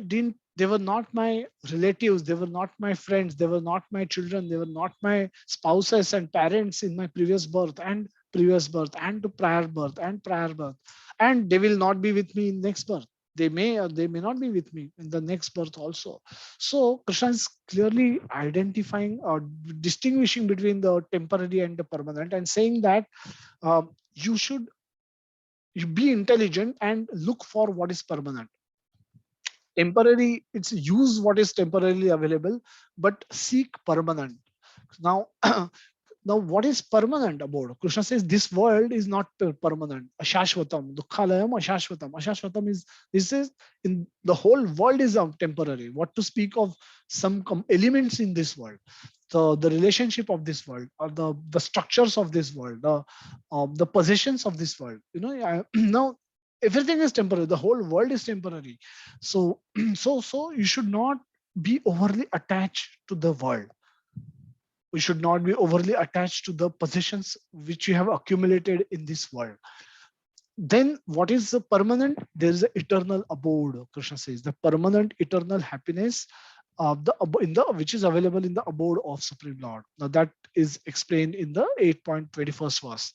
were not my relatives, they were not my friends, they were not my children, they were not my spouses and parents in my previous birth and previous birth and to prior birth and prior birth, and they will not be with me in next birth. They may or they may not be with me in the next birth also. So Krishna is clearly identifying or distinguishing between the temporary and the permanent, and saying that you should be intelligent and look for what is permanent. Temporary, it's use what is temporarily available, but seek permanent. Now, now what is permanent abode? Krishna says this world is not permanent. Ashashvatam, dukkhalayam, ashashvatam. Ashashvatam is, this is, in the whole world is temporary. What to speak of some elements in this world, the relationship of this world, or the structures of this world, the possessions of this world. Now everything is temporary. The whole world is temporary. So so you should not be overly attached to the world. We should not be overly attached to the possessions which you have accumulated in this world. Then what is the permanent? There is an eternal abode. Krishna says the permanent eternal happiness of which is available in the abode of Supreme Lord. Now that is explained in the 8.21st verse.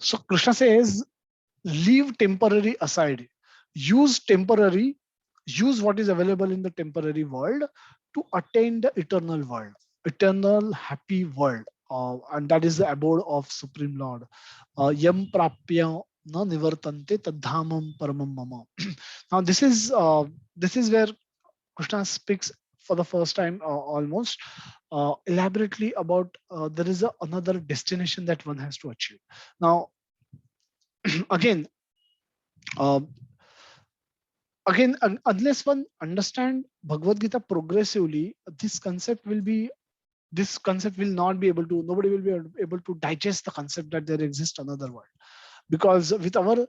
So Krishna says, leave temporary aside. Use temporary, use what is available in the temporary world to attain the eternal world, eternal happy world. And that is the abode of Supreme Lord. Yam prapya na nivartante tadhamam paramam mama. Now this is where Krishna speaks for the first time almost elaborately about there is another destination that one has to achieve. Now again, uh, unless one understand Bhagavad Gita progressively, this concept will not be able to, nobody will be able to digest the concept that there exists another world. Because with our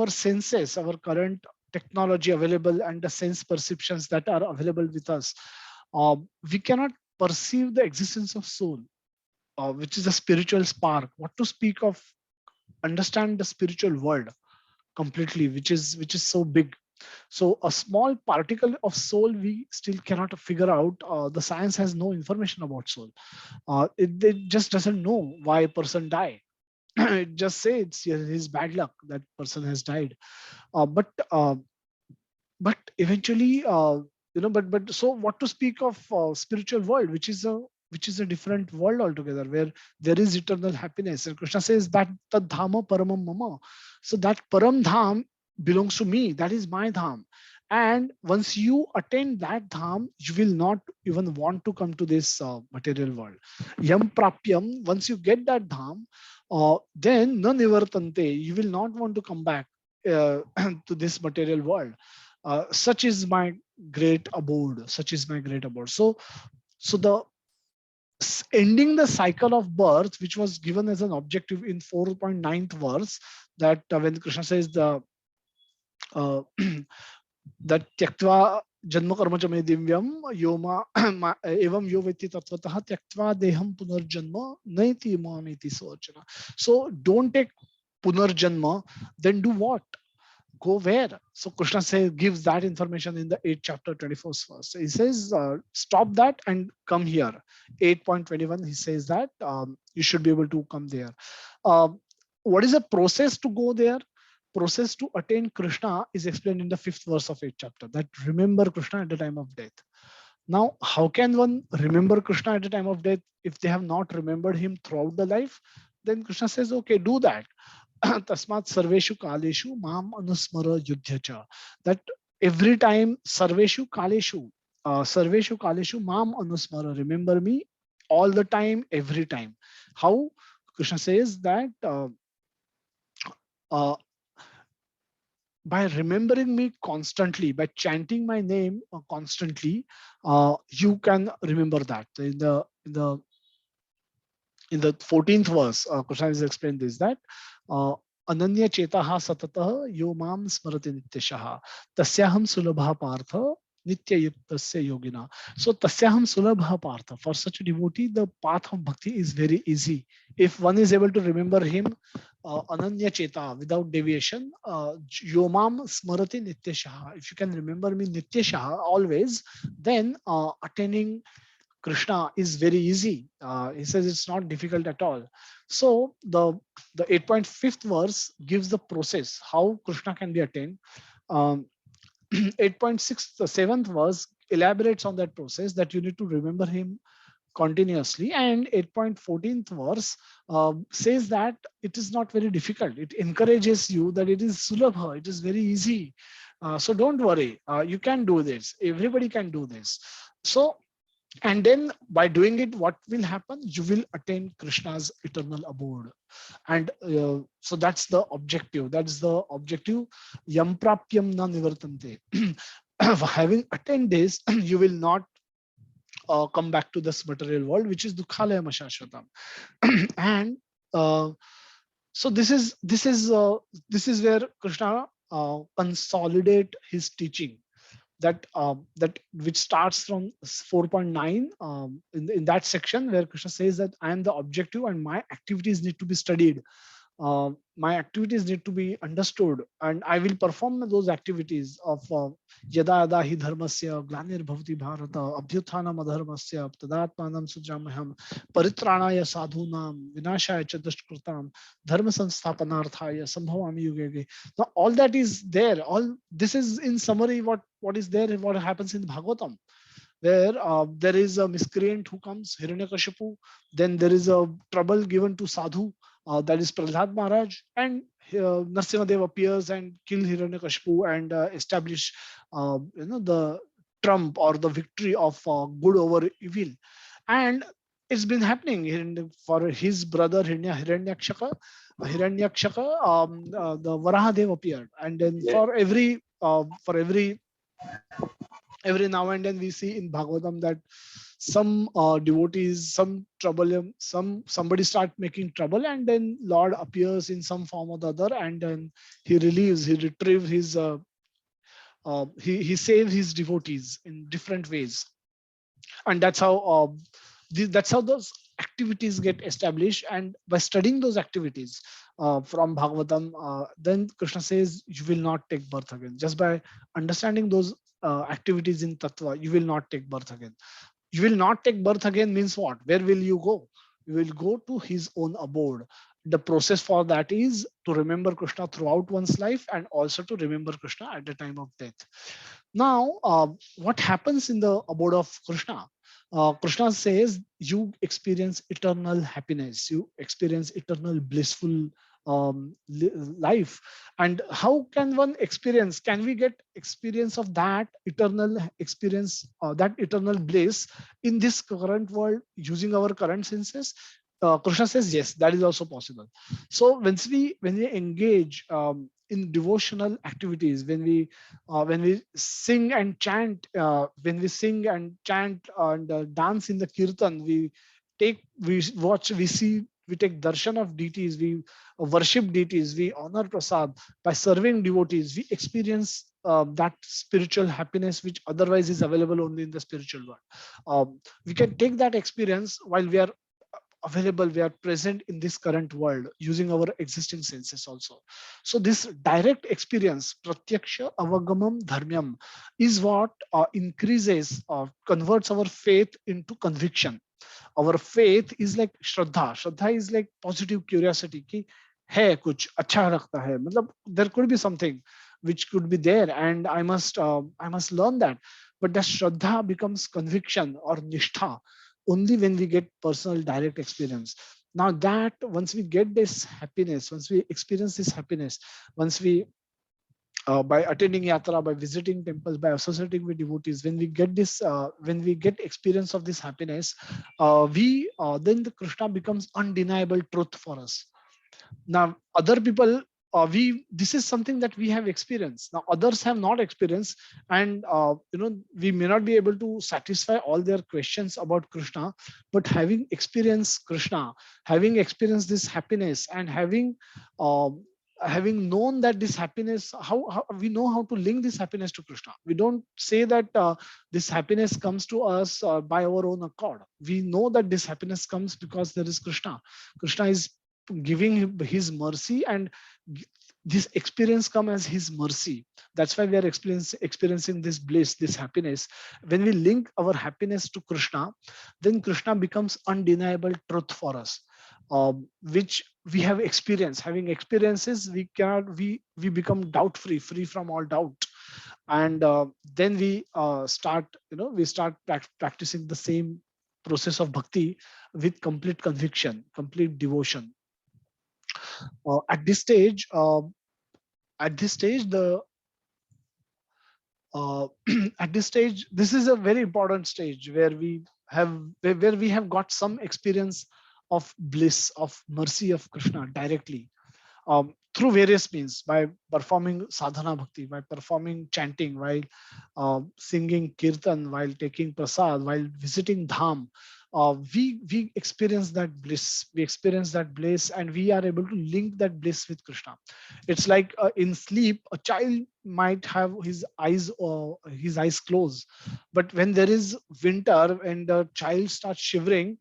senses, our current technology available, and the sense perceptions that are available with us, we cannot perceive the existence of soul, which is a spiritual spark. What to speak of understand the spiritual world completely, which is so big. So a small particle of soul we still cannot figure out. The science has no information about soul. It just doesn't know why a person died. It just says it's his bad luck that person has died. But eventually, but so what to speak of spiritual world, which is a different world altogether, where there is eternal happiness. And Krishna says that tad dhama paramam mama. So that param dham belongs to me. That is my dham. And once you attain that dham, you will not even want to come to this material world. Yam prapyam, once you get that dham, then na nivartante, you will not want to come back to this material world. Such is my great abode. Such is my great abode. So the ending the cycle of birth, which was given as an objective in 4.9th verse, that when Krishna says the that tyaktva janma karma cha me divyam yoma evam yo vetti tatvatah tyaktva deham punarjanma naiti maniti sochana. So don't take punarjanma, then do what? Go where? So Krishna says, gives that information in the 8th chapter 24th verse. He says, stop that and come here. 8.21, he says that you should be able to come there. What is the process to go there? Process to attain Krishna is explained in the 5th verse of 8th chapter, that remember Krishna at the time of death. Now, how can one remember Krishna at the time of death if they have not remembered him throughout the life? Then Krishna says, okay, do that. Tasmat sarveshu kaleshu mam anusmara yudhyacha. That every time sarveshu kaleshu mam anusmara, remember me all the time, every time. How? Krishna says that by remembering me constantly, by chanting my name constantly, you can remember that. In the 14th verse, Krishna has explained this, that ananya chetaha satatah yo mam smarati nityashaha tasyaham sulabha partha nitya yuktasya yogina. So tasyaham sulabha partha, for such a devotee, the path of bhakti is very easy. If one is able to remember him, ananya cheta, without deviation, yomam smarati nityashaha, if you can remember me nityashaha always, then attaining Krishna is very easy. He says it's not difficult at all. So the 8.5th verse gives the process how Krishna can be attained. 8.6, the 7th verse elaborates on that process, that you need to remember him continuously. And 8.14th verse says that it is not very difficult. It encourages you that it is sulabha, it is very easy. So don't worry, you can do this. Everybody can do this. So And then by doing it, what will happen? You will attain Krishna's eternal abode. And so that's the objective. That's the objective. Yam prapyam na nivartante. Having attained this, you will not come back to this material world, which is dukhalaya shashvatam. And so this is where Krishna consolidate his teaching, that which starts from 4.9, in that section where Krishna says that I am the objective and my activities need to be studied, my activities need to be understood, and I will perform those activities of yada yada hi dharmasya glanir bharata abhyuthanam adharmasya tadatmanam sujamaham paritranaya sadhunam vinashaya ch dushkritam dharma sansthapanarthaya sambhavami yuge yuge. Now all that is there. All this is in summary what is there, what happens in Bhagavatam, where there is a miscreant who comes, Hiranyakashipu. Then there is a trouble given to Sadhu, that is Prahlad Maharaj, and Narsimhadev appears and kill Hiranyakashipu and establish, the trump or the victory of good over evil. And it's been happening for his brother Hiranyakshaka. The Varahadev appeared, and then for every now and then we see in Bhagavatam that some devotees, some trouble, somebody start making trouble, and then Lord appears in some form or the other, and then he retrieves his, he saves his devotees in different ways. And that's how those activities get established. And by studying those activities from Bhagavatam, then Krishna says you will not take birth again. Just by understanding those activities in Tattva, you will not take birth again. You will not take birth again means what? Where will you go? You will go to his own abode. The process for that is to remember Krishna throughout one's life, and also to remember Krishna at the time of death. Now, what happens in the abode of Krishna? Krishna says you experience eternal happiness, you experience eternal blissful life. And how can one experience? Can we get experience of that eternal experience, that eternal bliss in this current world using our current senses? Krishna says yes, that is also possible. So when we engage in devotional activities, when we sing and chant, and dance in the kirtan, we watch, we see, we take darshan of deities, we worship deities, we honor prasad. By serving devotees, we experience that spiritual happiness which otherwise is available only in the spiritual world. We can take that experience while we are available, we are present in this current world using our existing senses also. So this direct experience, pratyaksha avagamam dharmyam, is what increases or converts our faith into conviction. Our faith is like shraddha is like positive curiosity ki है कुछ अच्छा लगता है, मतलब there could be something which could be there, and I must learn that. But the shraddha becomes conviction or nishtha only when we get personal direct experience. Now that once we get this happiness, once we experience this happiness, once we by attending yatra, by visiting temples, by associating with devotees, when we get experience of this happiness, we then the Krishna becomes undeniable truth for us. Now other people, we this is something that we have experienced, now others have not experienced. And we may not be able to satisfy all their questions about Krishna, but having experienced Krishna, having experienced this happiness, and uh, having known that this happiness, how we know how to link this happiness to Krishna. We don't say that this happiness comes to us by our own accord. We know that this happiness comes because there is Krishna. Krishna is giving his mercy, and this experience come as his mercy. That's why we are experiencing this bliss, this happiness. When we link our happiness to Krishna, then Krishna becomes undeniable truth for us, which we have experienced. Having experiences, we become doubt free from all doubt. And then we start practicing the same process of bhakti with complete conviction, complete devotion. At this stage, the uh, at this stage, this is a very important stage where we have where we have got some experience of bliss, of mercy of Krishna directly, through various means, by performing sadhana bhakti, by performing chanting, while singing kirtan, while taking prasad, while visiting dham. We experience that bliss. We experience that bliss, and we are able to link that bliss with Krishna. It's like in sleep, a child might have his eyes closed, but when there is winter and the child starts shivering,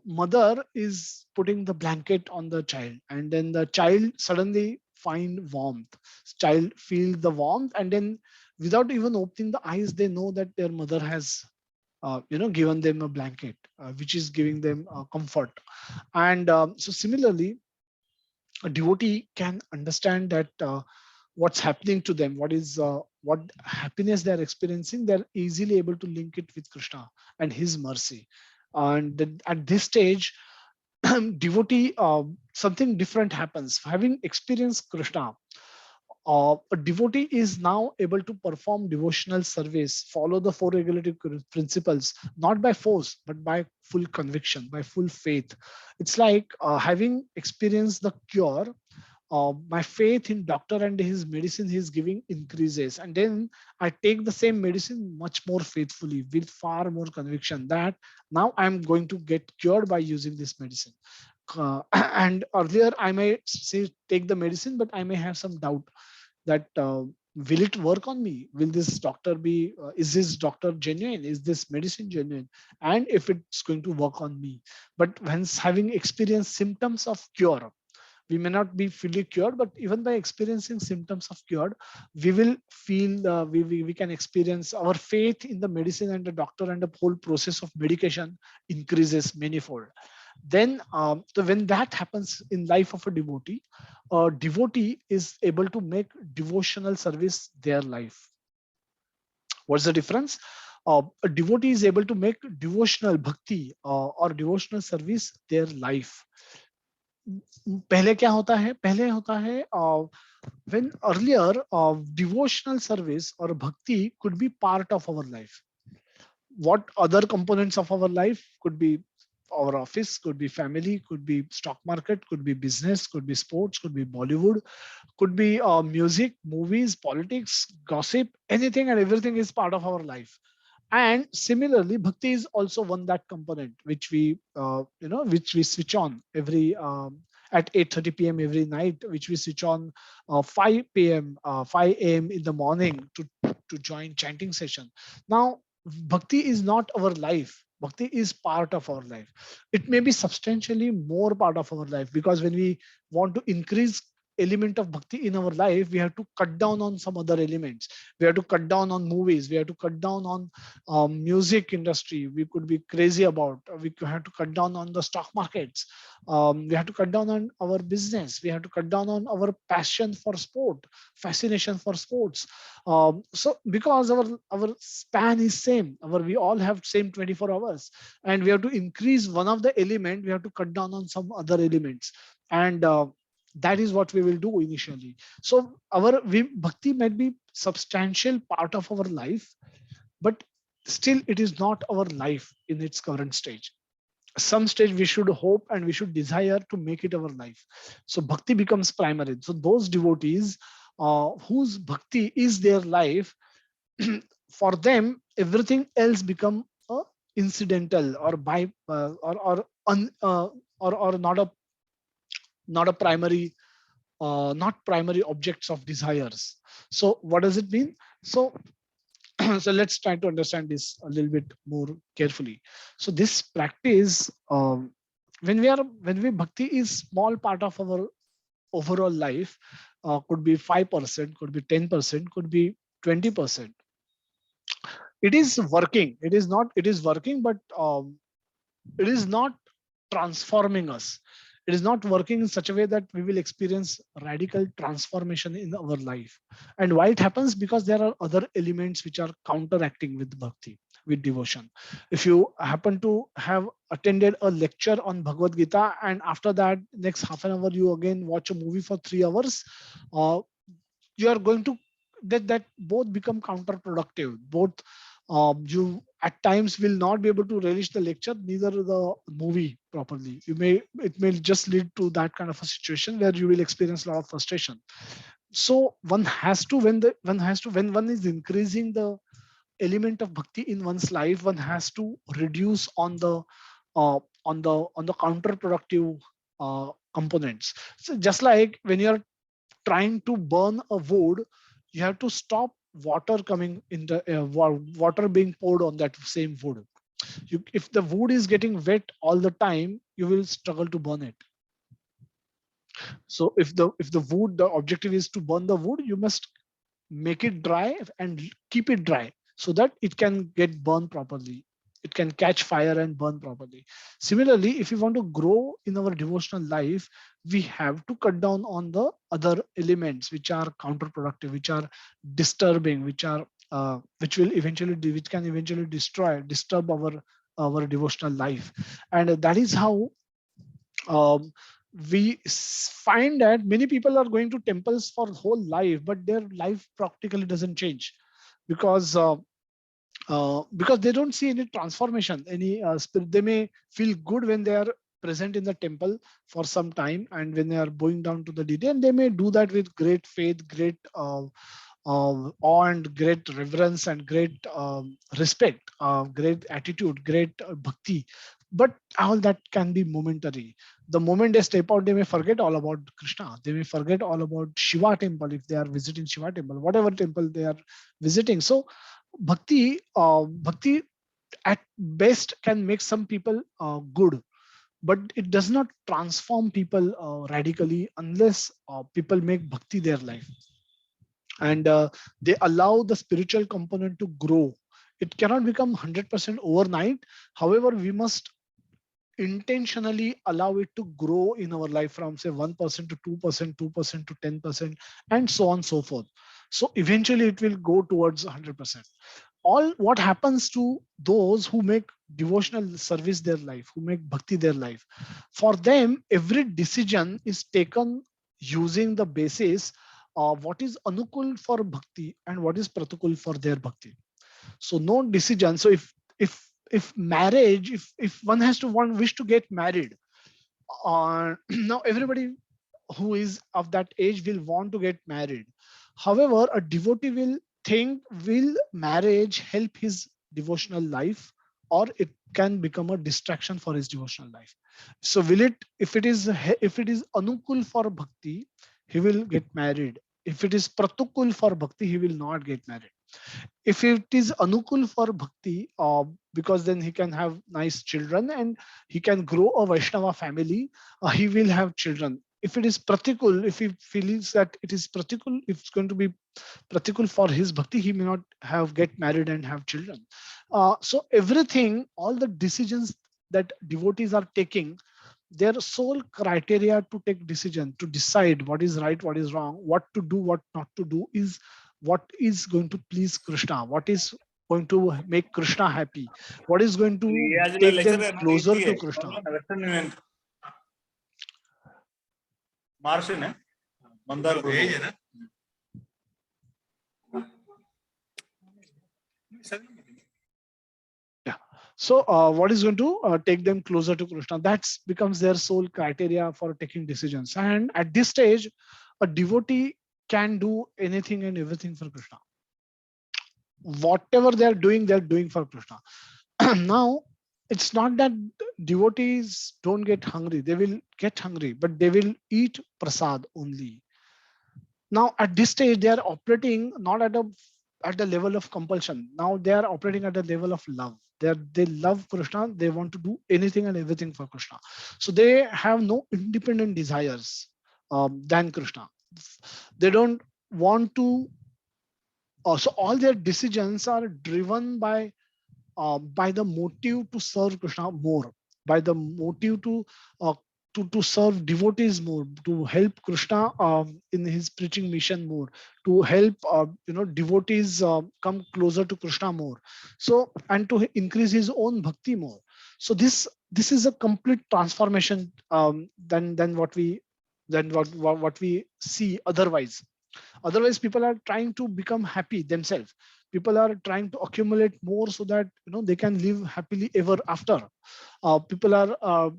mother is putting the blanket on the child, and then the child suddenly find warmth. Child feel the warmth, and then without even opening the eyes, they know that their mother has given them a blanket, which is giving them comfort. And so similarly, a devotee can understand that what's happening to them, what happiness they're experiencing, they're easily able to link it with Krishna and his mercy. And then at this stage, devotee, something different happens. Having experienced Krishna, a devotee is now able to perform devotional service, follow the four regulative principles, not by force, but by full conviction, by full faith. It's like having experienced the cure, my faith in doctor and his medicine he is giving increases, and then I take the same medicine much more faithfully with far more conviction that now I'm going to get cured by using this medicine. And earlier I may say take the medicine, but I may have some doubt that will it work on me, will this doctor be is this doctor genuine, is this medicine genuine, and if it's going to work on me. But once having experienced symptoms of cure, we may not be fully cured, but even by experiencing symptoms of cured, we will feel we can experience our faith in the medicine and the doctor, and the whole process of medication increases manifold. Then so when that happens in life of a devotee is able to make devotional service their life. What's the difference? A devotee is able to make devotional bhakti or devotional service their life. पहले क्या होता है? पहले होता है when earlier devotional service or bhakti could be part of our life. What other components of our life could be? Our office, could be family, could be stock market, could be business, could be sports, could be Bollywood, could be music, movies, politics, gossip. Anything and everything is part of our life. And similarly, bhakti is also one that component which we which we switch on every at 8:30 p.m. every night, which we switch on 5 p.m. 5 a.m. in the morning to join chanting session. Now bhakti is not our life. Bhakti is part of our life. It may be substantially more part of our life, because when we want to increase element of bhakti in our life, we have to cut down on some other elements. We have to cut down on movies, we have to cut down on music industry we could be crazy about, we have to cut down on the stock markets, we have to cut down on our business, we have to cut down on our passion for sport, fascination for sports. So because our span is same, our we all have same 24 hours, and we have to increase one of the element, we have to cut down on some other elements. And that is what we will do initially. So bhakti might be substantial part of our life, but still it is not our life in its current stage. Some stage we should hope and we should desire to make it our life. So bhakti becomes primary. So those devotees whose bhakti is their life, for them everything else become incidental or by or not a primary, not primary objects of desires. So what does it mean? So so let's try to understand this a little bit more carefully. So this practice, when we bhakti is small part of our overall life, could be 5%, could be 10%, could be 20%. It is working. It is not. It is working, but it is not transforming us. It is not working in such a way that we will experience radical transformation in our life. And why it happens? Because there are other elements which are counteracting with bhakti, with devotion. If you happen to have attended a lecture on Bhagavad Gita, and after that next half an hour you again watch a movie for 3 hours, uh, you are going to that both become counterproductive. Both you at times will not be able to relish the lecture, neither the movie properly. It may just lead to that kind of a situation where you will experience a lot of frustration. So one has to, when one is increasing the element of bhakti in one's life, one has to reduce on the counterproductive components. So just like when you're trying to burn a wood, you have to stop water coming in the water being poured on that same wood. If the wood is getting wet all the time, you will struggle to burn it. So if the objective is to burn the wood, you must make it dry and keep it dry so that it can get burned properly. It can catch fire and burn properly. Similarly, if we want to grow in our devotional life, we have to cut down on the other elements which are counterproductive, which are disturbing, which will eventually which can eventually disturb our devotional life. And that is how um, find that many people are going to temples for whole life, but their life practically doesn't change because they don't see any transformation, any spirit. They may feel good when they are present in the temple for some time, and when they are going down to the detail, they may do that with great faith, great awe and great reverence and great respect, great attitude, great bhakti. But all that can be momentary. The moment they step out, they may forget all about Krishna. They may forget all about Shiva temple if they are visiting Shiva temple, whatever temple they are visiting. So bhakti at best can make some people good, but it does not transform people radically unless people make bhakti their life, and they allow the spiritual component to grow. It cannot become 100% overnight. However, we must intentionally allow it to grow in our life from say 1% to 2%, 2% to 10%, and so on and so forth. So eventually it will go towards 100%. All what happens to those who make devotional service their life, who make bhakti their life, for them every decision is taken using the basis of what is anukul for bhakti and what is pratikul for their bhakti. So no decision. So if marriage, if one has to one wish to get married, now everybody who is of that age will want to get married. However, a devotee will think, will marriage help his devotional life, or it can become a distraction for his devotional life? So will it, if it is anukul for bhakti, he will get married. If it is pratukul for bhakti, he will not get married. If it is anukul for bhakti, because then he can have nice children and he can grow a Vaishnava family, he will have children. If it is pratikul, if he feels that it is pratikul, if it's going to be pratikul for his bhakti, he may not have get married and have children. So everything, all the decisions that devotees are taking, their sole criteria to take decision, to decide what is right, what is wrong, what to do, what not to do, is what is going to please Krishna, what is going to make Krishna happy, what is going to take them closer to Krishna. Yeah. So what is going to take them closer to Krishna? That becomes their sole criteria for taking decisions. And at this stage, a devotee can do anything and everything for Krishna. Whatever they're doing for Krishna. Now, it's not that devotees don't get hungry. They will get hungry, but they will eat prasad only. Now, at this stage, they are operating not at the level of compulsion. Now they are operating at the level of love. They love Krishna. They want to do anything and everything for Krishna. So they have no independent desires than Krishna. They don't want to. So all their decisions are driven by the motive to serve Krishna more, by the motive uh, to serve devotees more, to help Krishna in his preaching mission more, to help devotees come closer to Krishna more. So, and to increase his own bhakti more. So this is a complete transformation than what we see otherwise. Otherwise, people are trying to become happy themselves. People are trying to accumulate more so that they can live happily ever after. People are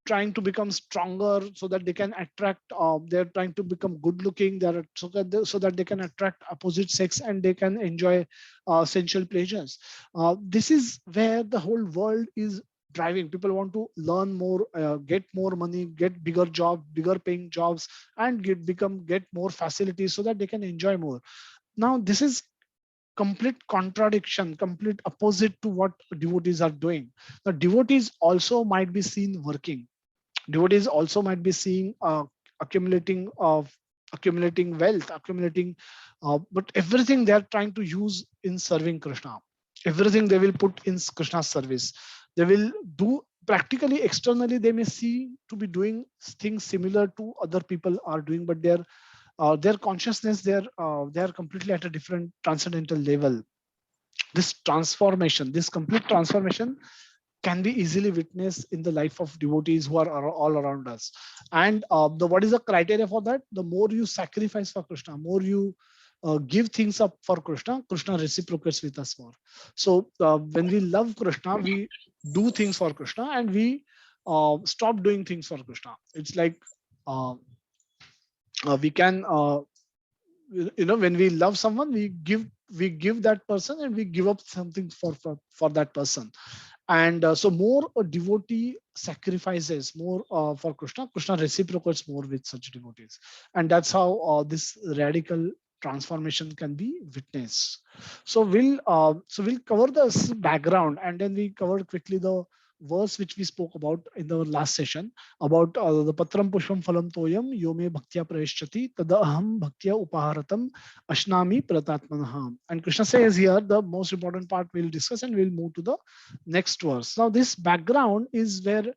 trying to become stronger so that they can attract. They're trying to become good looking. They're so that they can attract opposite sex and they can enjoy sensual pleasures. This is where the whole world is driving. People want to learn more, get more money, get bigger job, bigger paying jobs, and get more facilities so that they can enjoy more. Now this is complete contradiction, complete opposite to what devotees are doing. The devotees also might be seen working. Devotees also might be seeing accumulating of accumulating wealth, accumulating, but everything they are trying to use in serving Krishna. Everything they will put in Krishna's service. They will do practically externally. They may see to be doing things similar to other people are doing, but their consciousness, they are completely at a different transcendental level. This transformation, this complete transformation can be easily witnessed in the life of devotees who are all around us. And the what is the criteria for that? The more you sacrifice for Krishna, more you give things up for Krishna, Krishna reciprocates with us more. So when we love Krishna, we do things for Krishna, and we stop doing things for Krishna. It's like uh, we can when we love someone, we give that person and we give up something for that person. And so more a devotee sacrifices more for Krishna reciprocates more with such devotees. And that's how this radical transformation can be witnessed. So we'll cover this background, and then we covered quickly the verse which we spoke about in the last session about the patram pushpam phalam toyam yome bhaktya prayashyati tada aham bhaktya upaharatam ashnami pratatmanah. And Krishna says here the most important part we'll discuss, and we'll move to the next verse. Now this background is where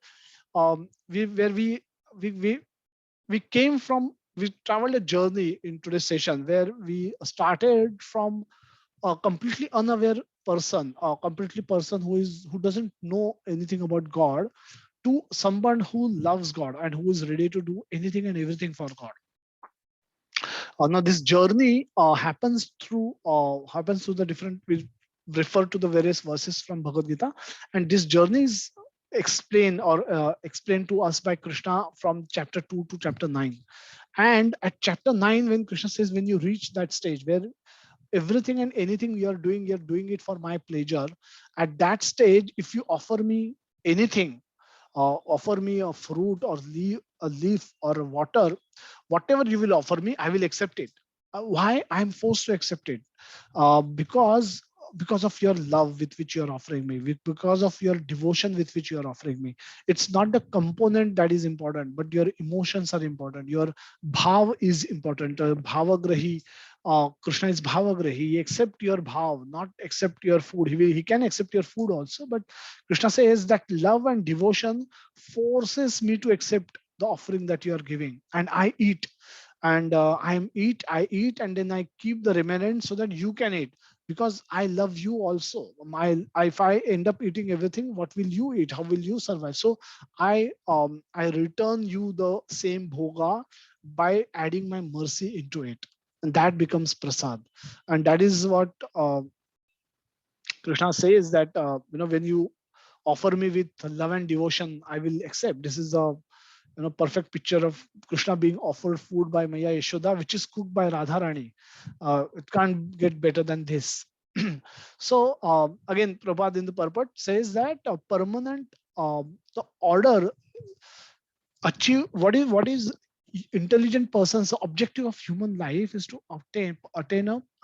we came from. We traveled a journey in today's session where we started from a completely unaware person, a completely person who doesn't know anything about God, to someone who loves God and who is ready to do anything and everything for God. Now this journey happens through the different. We refer to the various verses from Bhagavad Gita, and this journey is explained to us by Krishna from chapter 2 to chapter 9. And at chapter 9, when Krishna says, when you reach that stage where everything and anything you're doing it for my pleasure, at that stage, if you offer me anything, offer me a fruit or a leaf or a water, whatever you will offer me, I will accept it. Why I'm forced to accept it? Because of your love with which you are offering me, because of your devotion with which you are offering me. It's not the component that is important, but your emotions are important. Your bhav is important. Bhavagrahi. Krishna is bhavagrahi. He accept your bhav, not accept your food. He can accept your food also, but Krishna says that love and devotion forces me to accept the offering that you are giving, and I eat. And I eat, and then I keep the remnant so that you can eat, because I love you also. If I end up eating everything, what will you eat? How will you survive? So I return you the same bhoga by adding my mercy into it, and that becomes prasad. And that is what Krishna says, that when you offer me with love and devotion, I will accept. This is a perfect picture of Krishna being offered food by Maya Yashoda, which is cooked by Radharani. It can't get better than this. So again, Prabhupada in the purport says that permanent, the order achieve what is intelligent person's objective of human life is to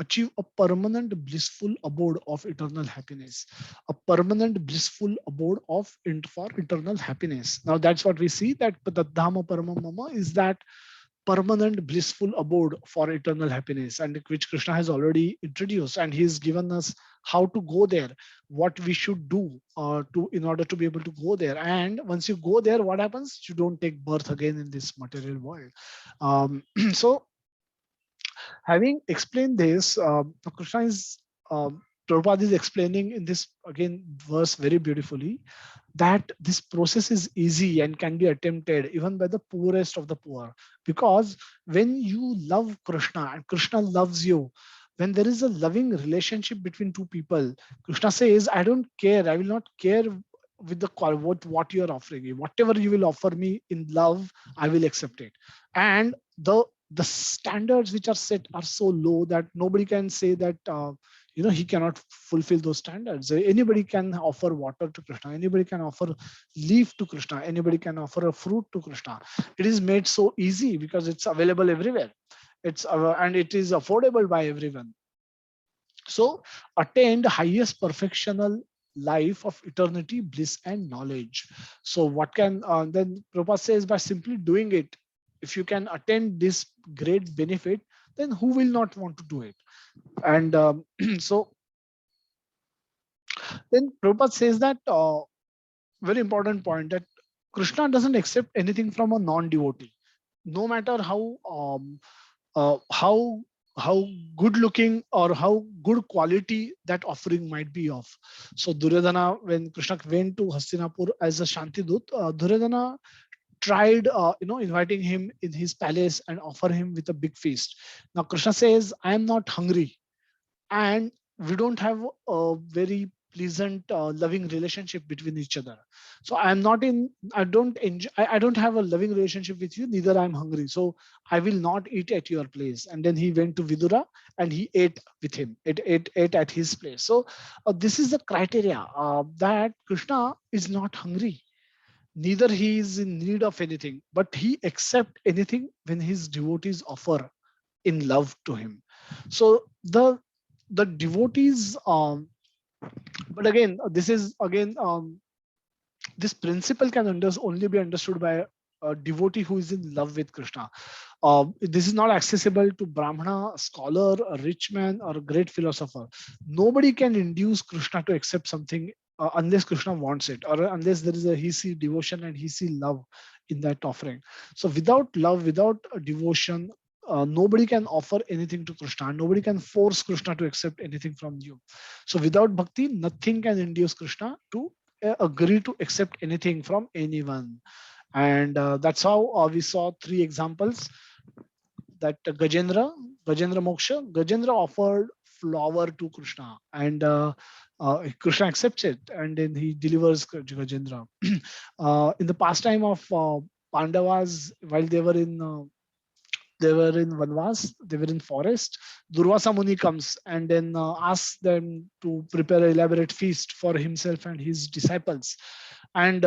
achieve a permanent blissful abode of eternal happiness, a permanent blissful abode for eternal happiness. Now that's what we see, that the Dhamma Paramam Mama is that permanent blissful abode for eternal happiness, and which Krishna has already introduced, and he's given us how to go there, what we should do to in order to be able to go there. And once you go there, what happens? You don't take birth again in this material world. So having explained this, Krishna is Prabhupada is explaining in this again verse very beautifully that this process is easy and can be attempted even by the poorest of the poor. Because when you love Krishna and Krishna loves you, when there is a loving relationship between two people, Krishna says, I don't care, I will not care with the what you are offering me. Whatever you will offer me in love, I will accept it. And the standards which are set are so low that nobody can say that he cannot fulfill those standards. Anybody can offer water to Krishna, anybody can offer leaf to Krishna, anybody can offer a fruit to Krishna. It is made so easy because it's available everywhere. It's and it is affordable by everyone. So attain the highest perfectional life of eternity, bliss, and knowledge. So what can then Prabhupada says, by simply doing it, if you can attain this great benefit, then who will not want to do it? And so then Prabhupada says that very important point, that Krishna doesn't accept anything from a non-devotee, no matter how how good looking or how good quality that offering might be of. So Duryodhana, when Krishna went to Hastinapur as a Shanti Dut, Duryodhana tried inviting him in his palace and offer him with a big feast. Now Krishna says, I am not hungry, and we don't have a very pleasant loving relationship between each other. So I don't enjoy, I don't have a loving relationship with you, neither I'm hungry, so I will not eat at your place. And then he went to Vidura and he ate with him, ate at his place. So this is the criteria, that Krishna is not hungry, neither he is in need of anything, but he accept anything when his devotees offer in love to him. So the devotees, but again, this is again, this principle can only be understood by a devotee who is in love with Krishna. This is not accessible to Brahmana, scholar, a rich man, or a great philosopher. Nobody can induce Krishna to accept something unless Krishna wants it, or unless there is a he see devotion and he see love in that offering. So without love, without devotion, nobody can offer anything to Krishna. Nobody can force Krishna to accept anything from you. So without bhakti, nothing can induce Krishna to agree to accept anything from anyone. And that's how we saw three examples, that Gajendra Moksha, Gajendra offered flower to Krishna, and Krishna accepts it, and then he delivers Gajendra. In the pastime of Pandavas, while they were in Vanvas, they were in forest. Durvasa Muni comes and then asks them to prepare an elaborate feast for himself and his disciples. And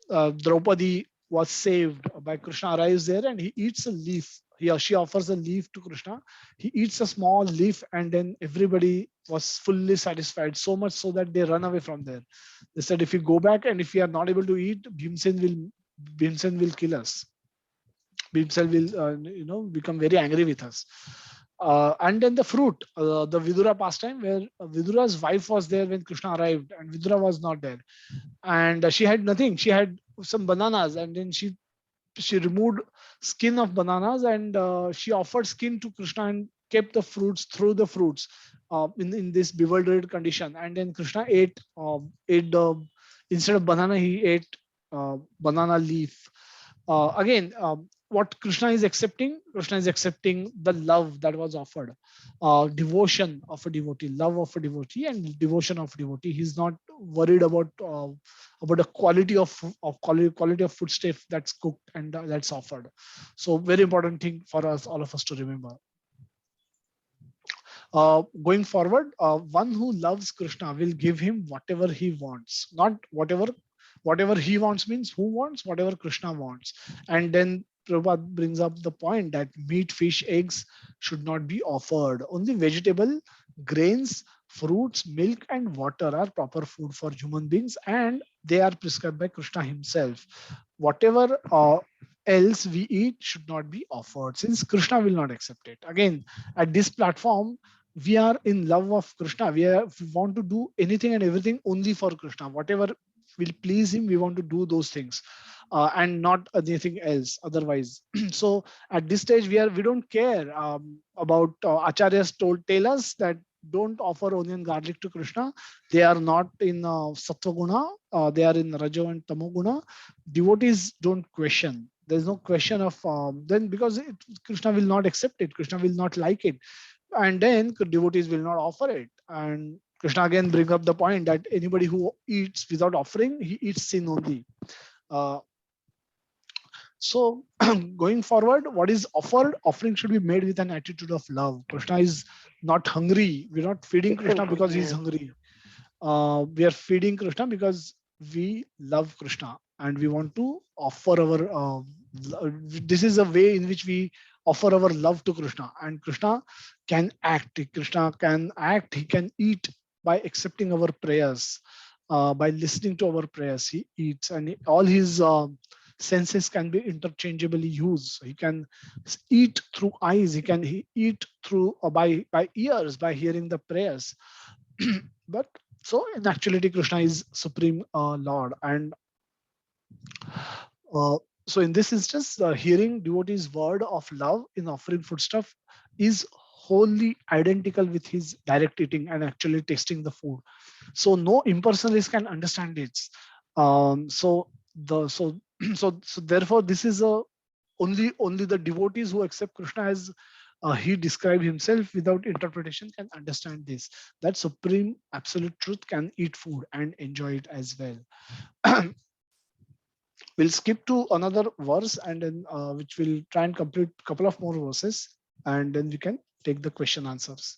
Draupadi was saved by Krishna, arrives there and he eats a leaf. He or she offers a leaf to Krishna. He eats a small leaf and then everybody was fully satisfied, so much so that they run away from there. They said, if we go back and if we are not able to eat, Bhimsen will kill us. Bhimsel will become very angry with us. And then the fruit, the Vidura pastime, where Vidura's wife was there when Krishna arrived and Vidura was not there, and she had nothing. She had some bananas, and then she removed skin of bananas and she offered skin to Krishna and kept the fruits, threw the fruits in this bewildered condition. And then Krishna ate the, instead of banana he ate banana leaf. Again, what Krishna is accepting, Krishna is accepting the love that was offered, devotion of a devotee, love of a devotee, and devotion of a devotee. He's not worried about the quality of food stuff that's cooked and that's offered. So very important thing for us, all of us, to remember. Going forward, one who loves Krishna will give him whatever he wants, not whatever he wants means who wants, whatever Krishna wants. And then Prabhupada brings up the point that meat, fish, eggs should not be offered. Only vegetable, grains, fruits, milk, and water are proper food for human beings, and they are prescribed by Krishna himself. Whatever else we eat should not be offered, since Krishna will not accept it. Again, at this platform, we are in love of Krishna. We want to do anything and everything only for Krishna. Whatever will please him, we want to do those things, and not anything else otherwise. So at this stage, we don't care about acharyas tell us that don't offer onion garlic to Krishna. They are not in sattva guna. They are in rajo and tamo guna. Devotees don't question. There's no question of then, because Krishna will not accept it. Krishna will not like it, and then devotees will not offer it. And Krishna again bring up the point that anybody who eats without offering, he eats sin only. Uh, so going forward, what is offered? Offering should be made with an attitude of love. Krishna is not hungry. We're not feeding Krishna because he's hungry. We are feeding Krishna because we love Krishna and we want to offer our. This is a way in which we offer our love to Krishna, and Krishna can act. Krishna can act. He can eat by accepting our prayers, by listening to our prayers. He eats, and all his senses can be interchangeably used. He can eat through eyes. He eat through by ears, by hearing the prayers. But so in actuality, Krishna is supreme Lord, and uh, so in this instance, hearing devotee's word of love in offering foodstuff is wholly identical with his direct eating and actually tasting the food. So no impersonalist can understand it. So the so so therefore, this is a only the devotees who accept Krishna as he described himself without interpretation can understand this. That supreme absolute truth can eat food and enjoy it as well. We'll skip to another verse, and then which will try and complete couple of more verses, and then we can take the question answers.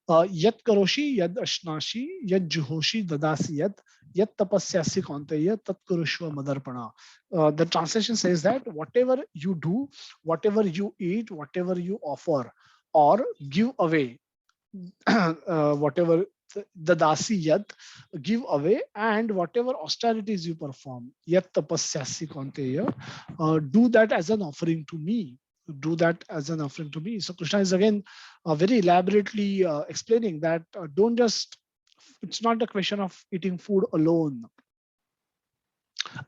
Yat karoshi yad ashnashi yad juhoshi dadasi yat tapasyasi kaunteya tat kurushva madarpana. The translation says that whatever you do, whatever you eat, whatever you offer or give away, whatever the dasi yat, give away, and whatever austerities you perform, yat tapasyasi kaunteya, do that as an offering to me. Do that as an offering to me. So Krishna is again very elaborately explaining that don't just, it's not a question of eating food alone.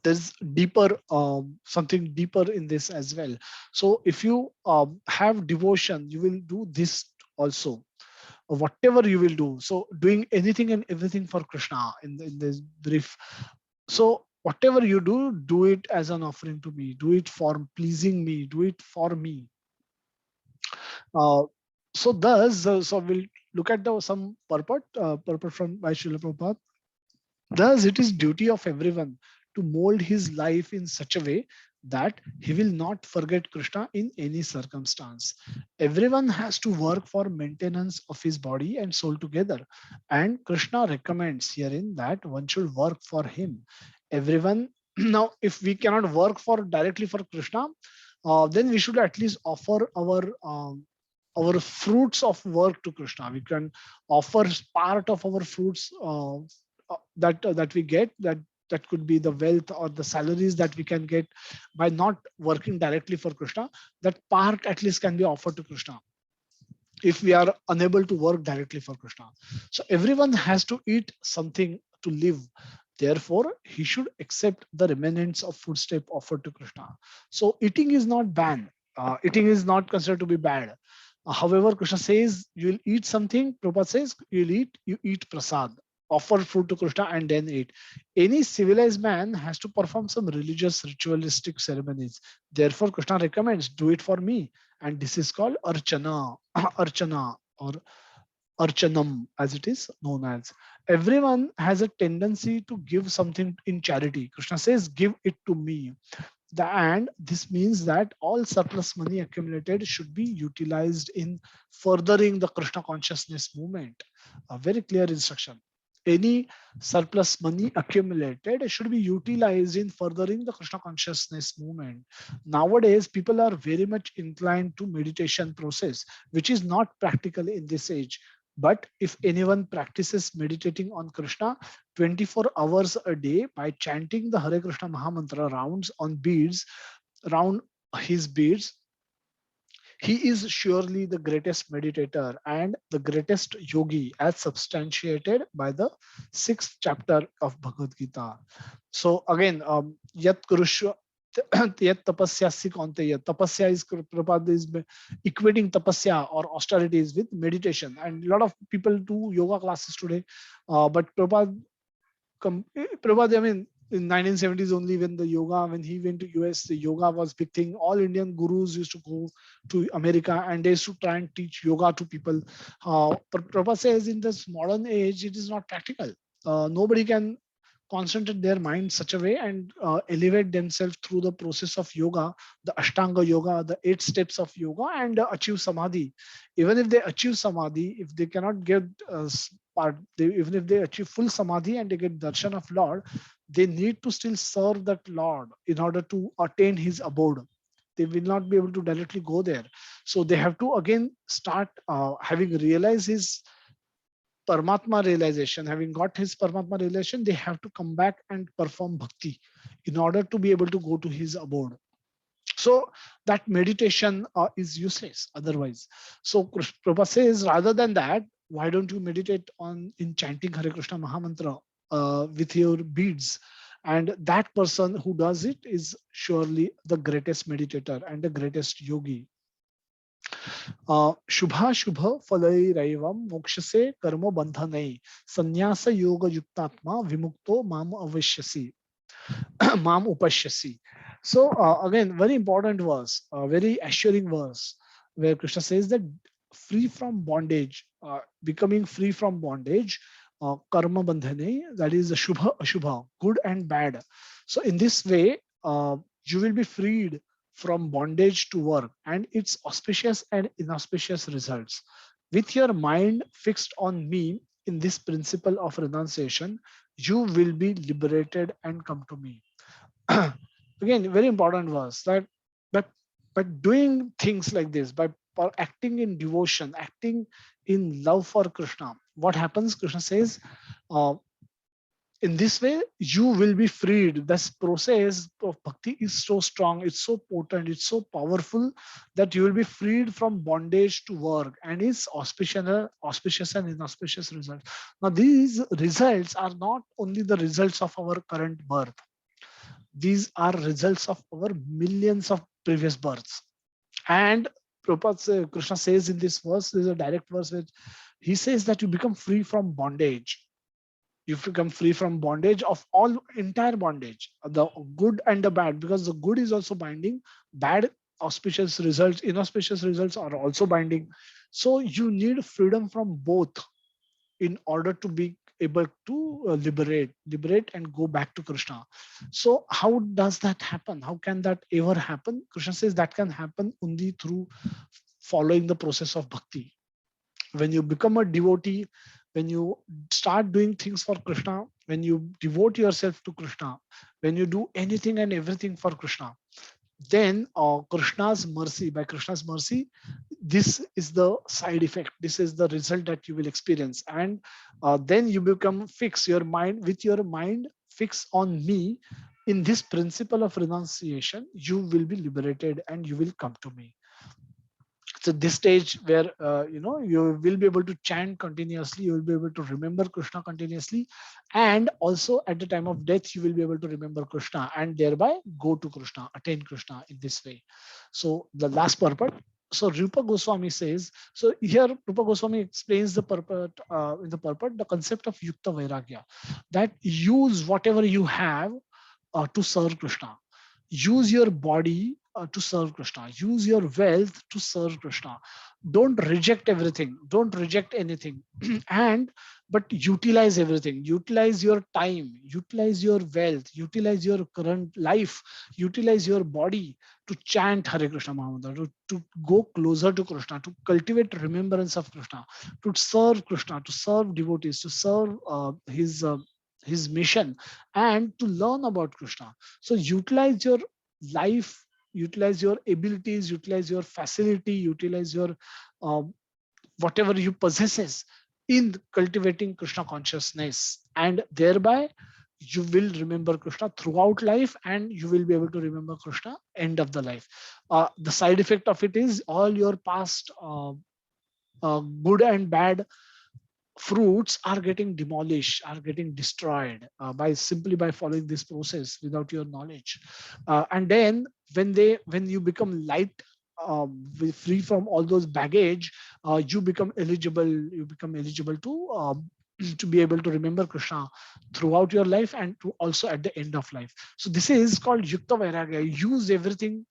There's deeper, something deeper in this as well. So if you have devotion, you will do this also. Whatever you will do, so doing anything and everything for Krishna in this brief. So whatever you do, do it as an offering to me. Do it for pleasing me. Do it for me. Uh, so thus, so we'll look at the some purport from by Srila Prabhupada. Thus, it is duty of everyone to mold his life in such a way that he will not forget Krishna in any circumstance. Everyone has to work for maintenance of his body and soul together. And Krishna recommends herein that one should work for him. Everyone, now, if we cannot work for directly for Krishna, then we should at least offer our fruits of work to Krishna. We can offer part of our fruits that we get, that could be the wealth or the salaries that we can get by not working directly for Krishna. That part at least can be offered to Krishna if we are unable to work directly for Krishna. So everyone has to eat something to live. Therefore, he should accept the remnants of food step offered to Krishna. So eating is not banned. Eating is not considered to be bad. However, Krishna says you will eat something. Prabhupada says you eat prasad, offer food to Krishna and then eat. Any civilized man has to perform some religious ritualistic ceremonies. Therefore, Krishna recommends do it for me, and this is called archana, archana or archanam, as it is known as. Everyone has a tendency to give something in charity. Krishna says, give it to me. And this means that all surplus money accumulated should be utilized in furthering the Krishna consciousness movement. A very clear instruction. Any surplus money accumulated should be utilized in furthering the Krishna consciousness movement. Nowadays, people are very much inclined to meditation process, which is not practical in this age. But if anyone practices meditating on Krishna 24 hours a day by chanting the Hare Krishna Mahamantra rounds on beads, round his beads, he is surely the greatest meditator and the greatest yogi, as substantiated by the 6th chapter of Bhagavad Gita. So again, Yat Kurushva Yat tapasyasi kaunteya. Tapasya is, Prabhupada is equating tapasya or austerities with meditation. And a lot of people do yoga classes today. But Prabhupada, I mean, in 1970s only, when the yoga, when he went to US, the yoga was big thing. All Indian gurus used to go to America and they used to try and teach yoga to people. But Prabhupada says in this modern age, it is not practical. Nobody can concentrate their mind such a way and elevate themselves through the process of yoga, the Ashtanga yoga, the 8 steps of yoga, and achieve samadhi. Even if they achieve samadhi, if they cannot get even if they achieve full samadhi and they get darshan of Lord, they need to still serve that Lord in order to attain his abode. They will not be able to directly go there. So they have to again start having realized his Paramatma realization. Having got his Paramatma realization, they have to come back and perform bhakti in order to be able to go to his abode. So that meditation is useless otherwise. So Prabhupada says, rather than that, why don't you meditate on in chanting Hare Krishna Mahamantra with your beads? And that person who does it is surely the greatest meditator and the greatest yogi. शुभा शुभ फलैरैवं मोक्षसे कर्म बंधनै संन्यास योग युक्तात्मा विमुक्तो माम अवश्यसि mam upashyasi. So again, very important verse, a very assuring verse, where Krishna says that free from bondage, becoming free from bondage, karma bandhane, that is a shubha ashubha, good and bad. So in this way, you will be freed from bondage to work and its auspicious and inauspicious results. With your mind fixed on me in this principle of renunciation, you will be liberated and come to me. Again, very important verse that by, by doing things like this, by acting in devotion, acting in love for Krishna, what happens? Krishna says, uh, in this way, you will be freed. This process of bhakti is so strong, it's so potent, it's so powerful that you will be freed from bondage to work and its auspicious and inauspicious results. Now, these results are not only the results of our current birth, these are results of our millions of previous births. And Krishna says in this verse, there's a direct verse which he says that you become free from bondage. You become free from bondage of all entire bondage, the good and the bad, because the good is also binding, bad auspicious results, inauspicious results are also binding. So you need freedom from both in order to be able to liberate and go back to Krishna. So how does that happen? How can that ever happen? Krishna says that can happen only through following the process of bhakti. When you become a devotee, when you start doing things for Krishna, when you devote yourself to Krishna, when you do anything and everything for Krishna, then Krishna's mercy, by Krishna's mercy, this is the side effect, this is the result that you will experience. And then you become fixed, your mind, with your mind fixed on me in this principle of renunciation, you will be liberated and you will come to me. So this stage where you will be able to chant continuously, you will be able to remember Krishna continuously, and also at the time of death you will be able to remember Krishna and thereby go to Krishna, attain Krishna in this way. So the last purport. So Rupa Goswami says, so here Rupa Goswami explains the purport, in the purport, the concept of Yukta Vairagya, that use whatever you have to serve Krishna. Use your body to serve Krishna. Use your wealth to serve Krishna. Don't reject everything. Don't reject anything. And but utilize everything. Utilize your time. Utilize your wealth. Utilize your current life. Utilize your body to chant Hare Krishna Mahamantra, to go closer to Krishna, to cultivate remembrance of Krishna, to serve Krishna, to serve devotees, to serve his mission, and to learn about Krishna. So utilize your life, utilize your abilities, utilize your facility, utilize your uh, whatever you possesses in cultivating Krishna consciousness, and thereby you will remember Krishna throughout life, and you will be able to remember Krishna end of the life. The side effect of it is all your past good and bad fruits are getting demolished, are getting destroyed by simply by following this process without your knowledge. And then when you become light, free from all those baggage, you become eligible to to be able to remember Krishna throughout your life and to also at the end of life. So this is called Yukta Vairagya. Use everything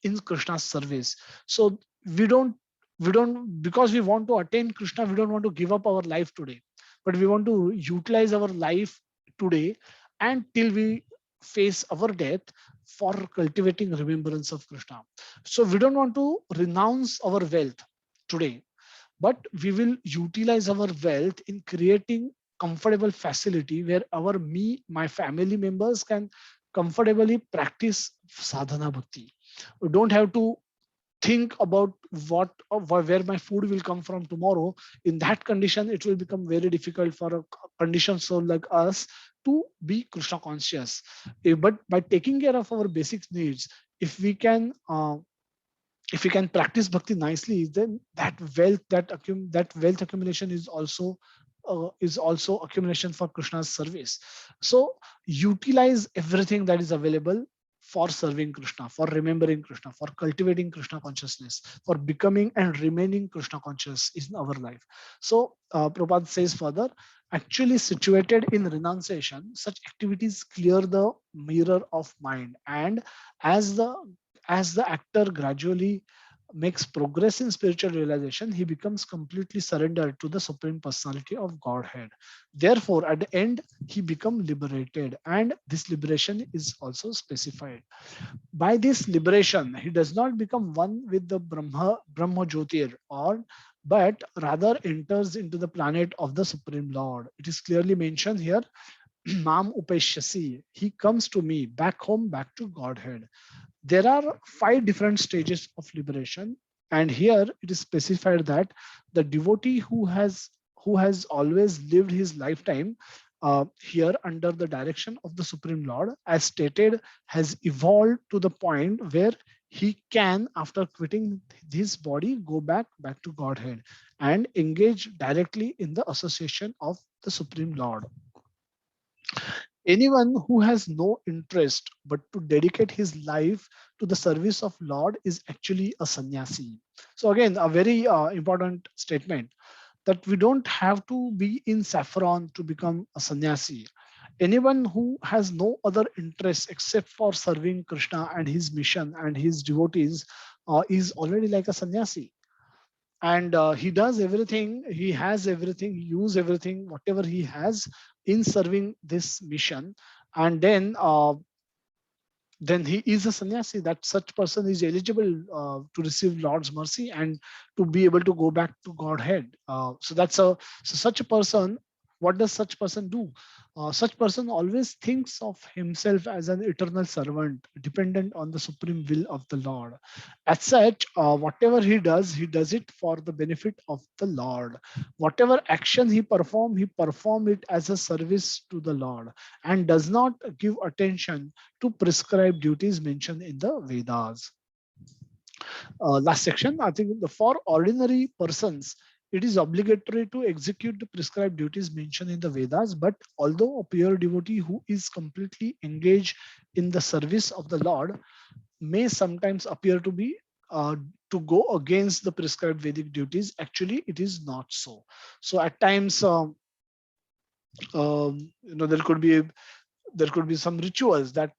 in Krishna's service. So we don't we don't because we want to attain Krishna, we don't want to give up our life today, but we want to utilize our life today until we face our death for cultivating remembrance of Krishna. So we don't want to renounce our wealth today, but we will utilize our wealth in creating comfortable facility where my family members can comfortably practice sadhana bhakti. We don't have to think about what or where my food will come from tomorrow. In that condition, it will become very difficult for a conditioned soul like us to be Krishna conscious. But by taking care of our basic needs, if we can practice bhakti nicely, then that wealth accumulation is also accumulation for Krishna's service. So utilize everything that is available for serving Krishna, for remembering Krishna, for cultivating Krishna consciousness, for becoming and remaining Krishna conscious in our life. So Prabhupada says further, actually situated in renunciation, such activities clear the mirror of mind, and as the as the actor gradually makes progress in spiritual realization, he becomes completely surrendered to the Supreme Personality of Godhead. Therefore, at the end, he becomes liberated, and this liberation is also specified. By this liberation, he does not become one with the Brahma Jyotir, but rather enters into the planet of the Supreme Lord. It is clearly mentioned here, Mam Upeshyasi. He comes to me, back home, back to Godhead. There are 5 different stages of liberation, and here it is specified that the devotee who has always lived his lifetime here under the direction of the Supreme Lord, as stated, has evolved to the point where he can, after quitting his body, go back to Godhead and engage directly in the association of the Supreme Lord. Anyone who has no interest but to dedicate his life to the service of Lord is actually a sannyasi. So again, a very important statement, that we don't have to be in saffron to become a sannyasi. Anyone who has no other interest except for serving Krishna and his mission and his devotees is already like a sannyasi. And he does everything, he has everything, he uses everything whatever he has in serving this mission. And then he is a sannyasi. That such person is eligible to receive Lord's mercy and to be able to go back to Godhead. So such a person, what does such person do? Such person always thinks of himself as an eternal servant, dependent on the supreme will of the Lord. As such, whatever he does it for the benefit of the Lord. Whatever action he perform it as a service to the Lord, and does not give attention to prescribed duties mentioned in the Vedas. Last section, I think for ordinary persons, it is obligatory to execute the prescribed duties mentioned in the Vedas. But although a pure devotee who is completely engaged in the service of the Lord may sometimes appear to be to go against the prescribed Vedic duties, actually it is not so. So at times, there could be some rituals that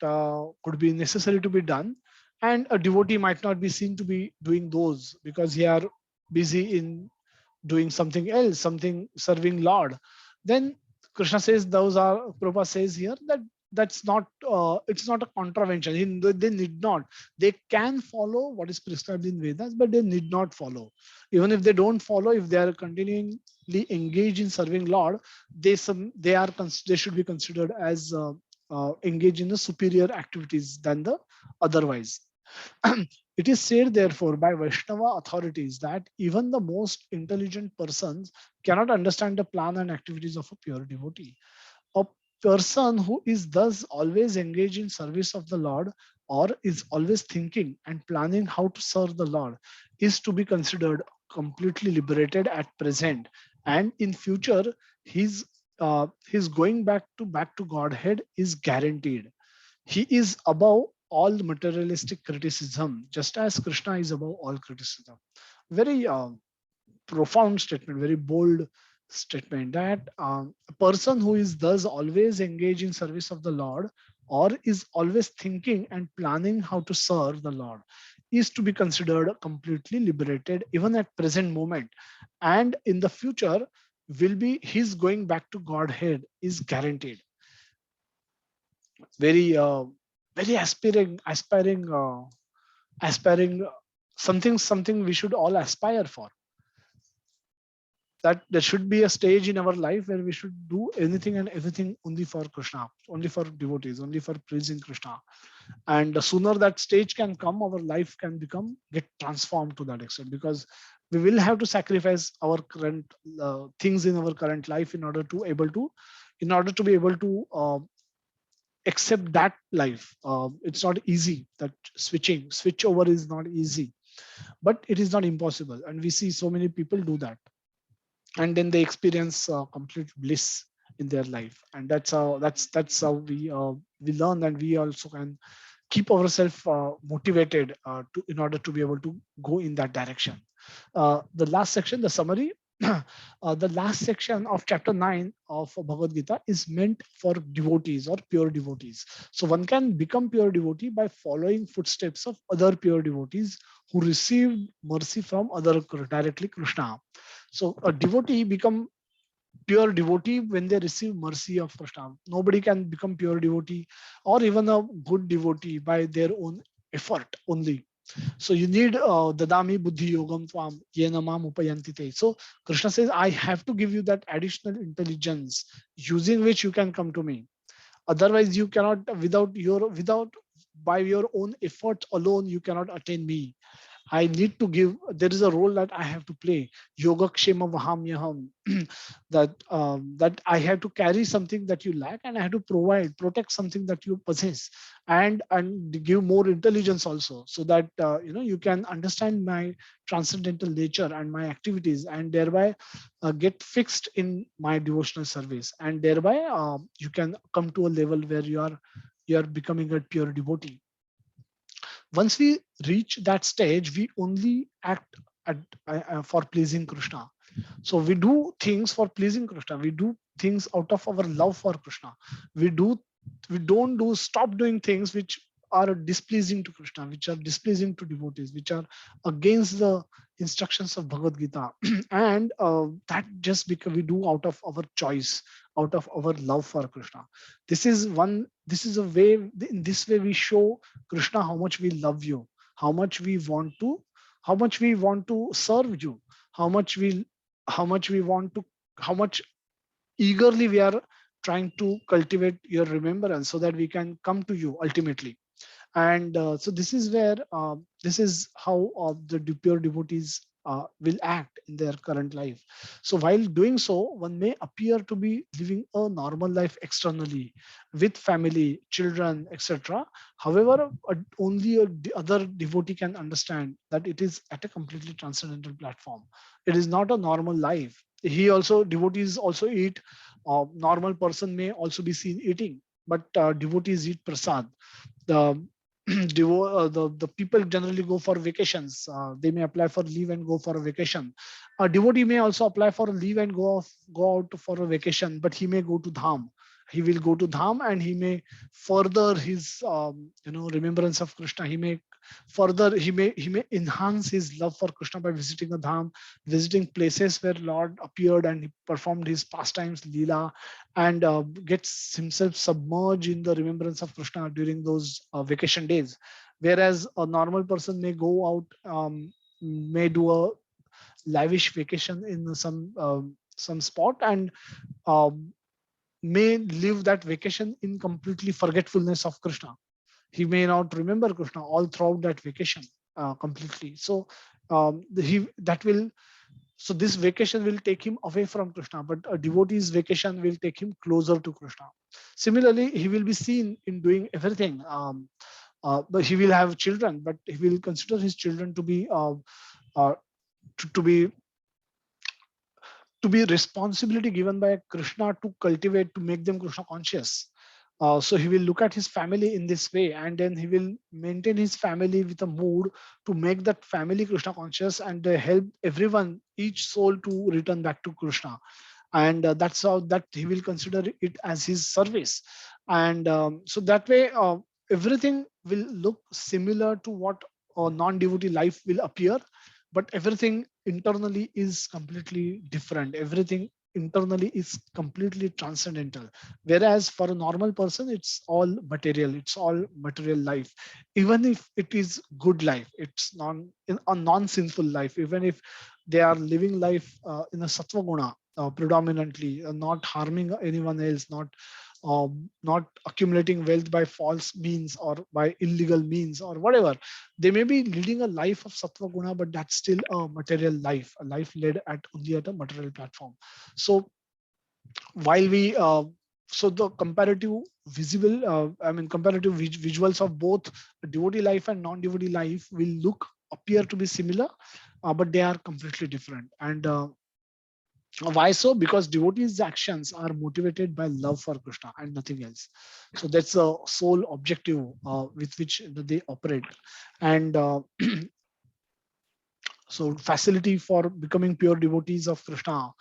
could be necessary to be done, and a devotee might not be seen to be doing those because he are busy in doing something else, something serving Lord. Then Krishna says, those are, Prabhupada says here that that's not it's not a contravention. They need not. They can follow what is prescribed in Vedas, but they need not follow. Even if they don't follow, if they are continually engaged in serving Lord, they should be considered as engaged in the superior activities than the otherwise. It is said, therefore, by Vaishnava authorities that even the most intelligent persons cannot understand the plan and activities of a pure devotee. A person who is thus always engaged in service of the Lord, or is always thinking and planning how to serve the Lord, is to be considered completely liberated at present, and in future his going back to Godhead is guaranteed. He is above all materialistic criticism, just as Krishna is above all criticism. Very profound statement, very bold statement, that a person who is thus always engaged in service of the Lord, or is always thinking and planning how to serve the Lord, is to be considered completely liberated even at present moment, and in the future will be his going back to Godhead is guaranteed. Very very aspiring, something we should all aspire for, that there should be a stage in our life where we should do anything and everything only for Krishna, only for devotees, only for praising Krishna. And the sooner that stage can come, our life can get transformed to that extent, because we will have to sacrifice our current things in our current life in order to be able to accept that life. It's not easy. That switch over is not easy, but it is not impossible, and we see so many people do that, and then they experience complete bliss in their life. And that's how we learn, and we also can keep ourselves motivated in order to be able to go in that direction. The last section, the summary. The last section of chapter 9 of Bhagavad Gita is meant for devotees or pure devotees. So one can become pure devotee by following footsteps of other pure devotees who received mercy from other directly Krishna. So a devotee become pure devotee when they receive mercy of Krishna. Nobody can become pure devotee or even a good devotee by their own effort only. So you need dadami buddhi yogam tvam yena mam upayanti te. So Krishna says, I have to give you that additional intelligence using which you can come to me. Otherwise, you cannot, without by your own effort alone, you cannot attain me. I need to give, there is a role that I have to play. Yoga Kshema Vahamyaham. That I have to carry something that you lack, and I have to protect something that you possess, and give more intelligence also, so that you can understand my transcendental nature and my activities, and thereby get fixed in my devotional service, and thereby you can come to a level where you are becoming a pure devotee. Once we reach that stage, we only act for pleasing Krishna. So we do things for pleasing Krishna. We do things out of our love for Krishna. we do we don't do stop doing things which are displeasing to Krishna, which are displeasing to devotees, which are against the instructions of Bhagavad Gita. And that just because we do out of our choice, out of our love for Krishna. This is a way, in this way we show Krishna how much we love you, how much we want to, how much we want to serve you, how much we how much we want to, how much eagerly we are trying to cultivate your remembrance, so that we can come to you ultimately. And so this is where this is how the pure devotees will act in their current life. So while doing so, one may appear to be living a normal life externally, with family, children, etc. However, only other devotee can understand that it is at a completely transcendental platform. It is not a normal life. He also, devotees also eat. Normal person may also be seen eating, but devotees eat prasad. The the people generally go for vacations. They may apply for leave and go for a vacation. A devotee may also apply for a leave and go out for a vacation, but he may go to dham. He will go to dham, and he may further his remembrance of Krishna. He may enhance his love for Krishna by visiting a dham, visiting places where Lord appeared and he performed his pastimes, Leela, and gets himself submerged in the remembrance of Krishna during those vacation days. Whereas a normal person may go out, may do a lavish vacation in some spot, and um, may live that vacation in completely forgetfulness of Krishna. He may not remember Krishna all throughout that vacation completely. So he that will so this vacation will take him away from Krishna, but a devotee's vacation will take him closer to Krishna. Similarly, he will be seen in doing everything. But he will have children, but he will consider his children to be uh, to be to be responsibility given by Krishna to cultivate, to make them Krishna conscious. So he will look at his family in this way, and then he will maintain his family with a mood to make that family Krishna conscious, and help everyone, each soul, to return back to Krishna. And that's how that he will consider it as his service. And so that way, everything will look similar to what a non-devotee life will appear, but everything internally is completely different. Everything internally is completely transcendental, whereas for a normal person it's all material, it's all material life. Even if it is good life, it's a non-sinful life, even if they are living life in a sattva guna, predominantly, not harming anyone else, not accumulating wealth by false means or by illegal means or whatever. They may be leading a life of sattva guna, but that's still a material life, a life led at only at a material platform. So while we so the comparative comparative visuals of both devotee life and non-devotee life will appear to be similar, but they are completely different. And why so? Because devotees' actions are motivated by love for Krishna and nothing else. So that's the sole objective with which they operate. And so facility for becoming pure devotees of Krishna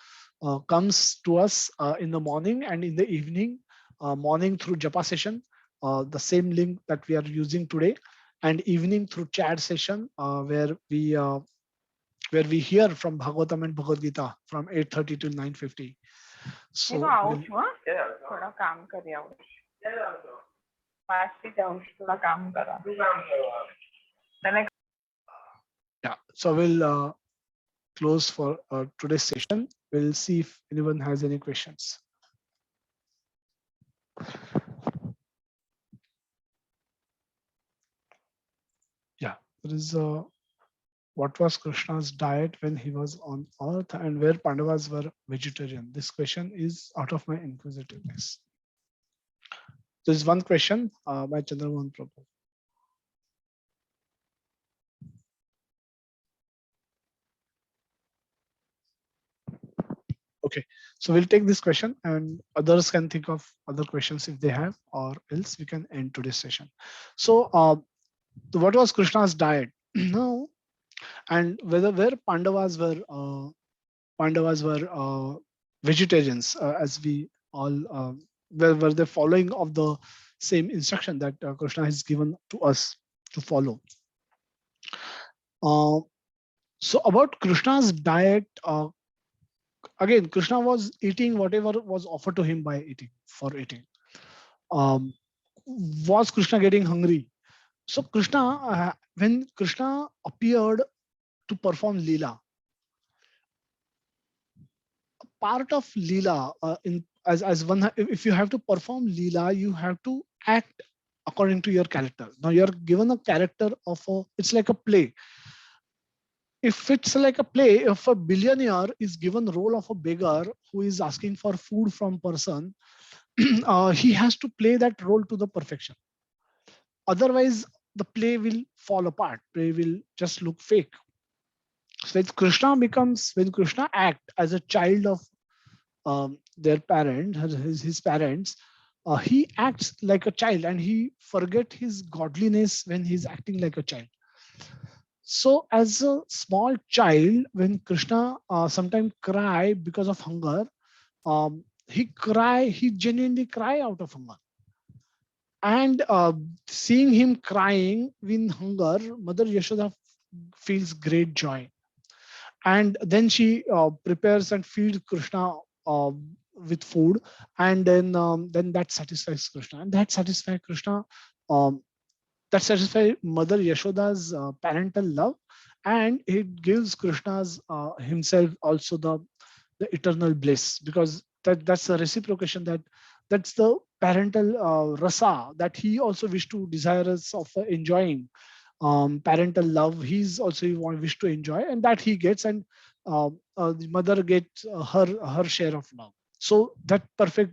comes to us in the morning and in the evening. Morning through japa session, the same link that we are using today, and evening through chat session, where we hear from Bhagavatam and Bhagavad Gita from 8:30 to 9:50. So we'll, थोड़ा काम कर आऊँ पास जाऊँ थोड़ा काम करा तने yeah, so we'll close for today's session. We'll see if anyone has any questions. Yeah, there is what was Krishna's diet when he was on earth, and where Pandavas were vegetarian? This question is out of my inquisitiveness. There is one question by Chandramohan Prabhu. Okay, so we'll take this question, and others can think of other questions if they have, or else we can end today's session. So, what was Krishna's diet? No, and where Pandavas were vegetarians, as we all were they following of the same instruction that Krishna has given to us to follow. So about Krishna's diet, again, Krishna was eating whatever was offered to him by eating. Was Krishna getting hungry? So when Krishna appeared to perform Leela, part of Leela, as one, if you have to perform Leela, you have to act according to your character. Now you're given a character it's like a play. If it's like a play, if a billionaire is given role of a beggar who is asking for food from person, he has to play that role to the perfection. Otherwise, the play will fall apart. Play will just look fake. So when Krishna act as a child of their parent, his parents, he acts like a child, and he forget his godliness when he's acting like a child. So as a small child, when Krishna sometimes cry because of hunger, he genuinely cry out of hunger. And seeing him crying in hunger, Mother Yashoda feels great joy. And then she prepares and feeds Krishna with food, and then that satisfies Krishna, and that satisfies Krishna. Um, that satisfies Mother Yashoda's parental love, and it gives Krishna's himself also the eternal bliss, because that's the reciprocation, that's the parental rasa that he also wished to desirous of enjoying. Parental love he's also wish to enjoy, and that he gets, and the mother gets her share of love. So that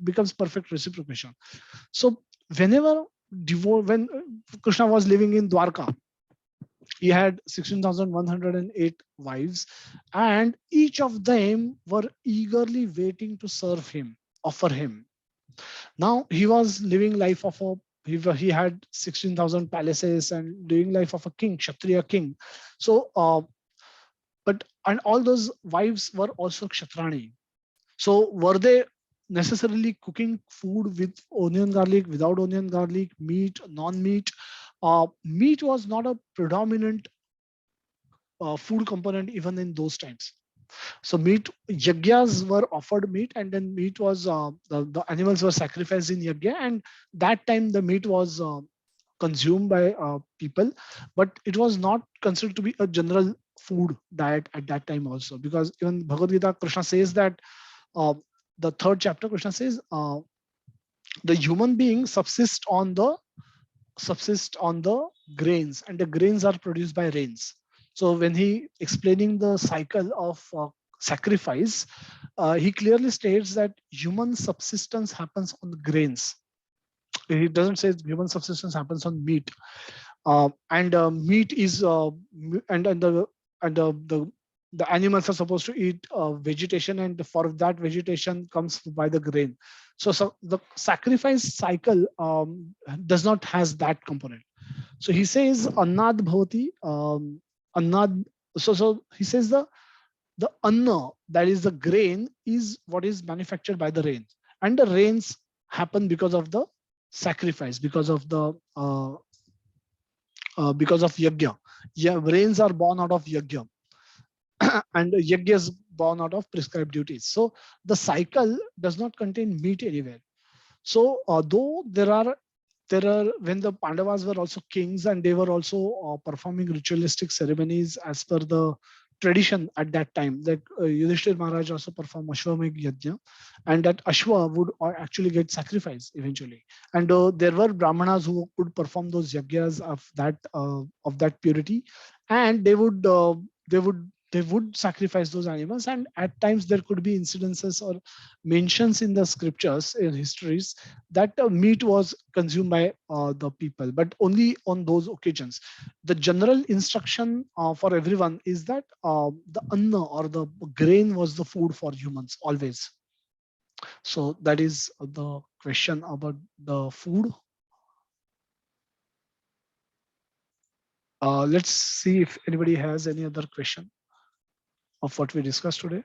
becomes perfect reciprocation. So whenever when Krishna was living in Dwarka, He had 16,108 wives, and each of them were eagerly waiting to serve him, offer him. Now he was living life of a he had 16,000 palaces and living life of a king, Kshatriya king. So, but and all those wives were also Kshatrani. So were they necessarily cooking food with onion garlic, without onion garlic, meat, non-meat? Meat was not a predominant food component even in those times. So meat yagyas were offered meat, and then meat was the animals were sacrificed in yagya, and that time the meat was consumed by people, but it was not considered to be a general food diet at that time also, because even Bhagavad Gita, Krishna says that uh, the third chapter, Krishna says the human being subsist on the grains, and the grains are produced by rains. So when he explaining the cycle of sacrifice, he clearly states that human subsistence happens on the grains. He doesn't say human subsistence happens on meat. And meat is and the animals are supposed to eat vegetation, and for that vegetation comes by the grain. So the sacrifice cycle does not has that component. So he says annad bhavati, annad. So he says the anna, that is the grain, is what is manufactured by the rain, and the rains happen because of the sacrifice, because of yajna. Yeah, rains are born out of yajna, and yajna is born out of prescribed duties. So the cycle does not contain meat anywhere. So though there are when the Pandavas were also kings, and they were also performing ritualistic ceremonies as per the tradition at that time, that Yudhishthir Maharaj also performed Ashwamedh Yajna, and that Ashwa would actually get sacrificed eventually. And there were Brahmanas who could perform those yajnas of that purity, and they would sacrifice those animals. And at times there could be incidences or mentions in the scriptures, in histories, that meat was consumed by the people, but only on those occasions. The general instruction for everyone is that the anna, or the grain, was the food for humans always. So that is the question about the food. Let's see if anybody has any other question of what we discussed today.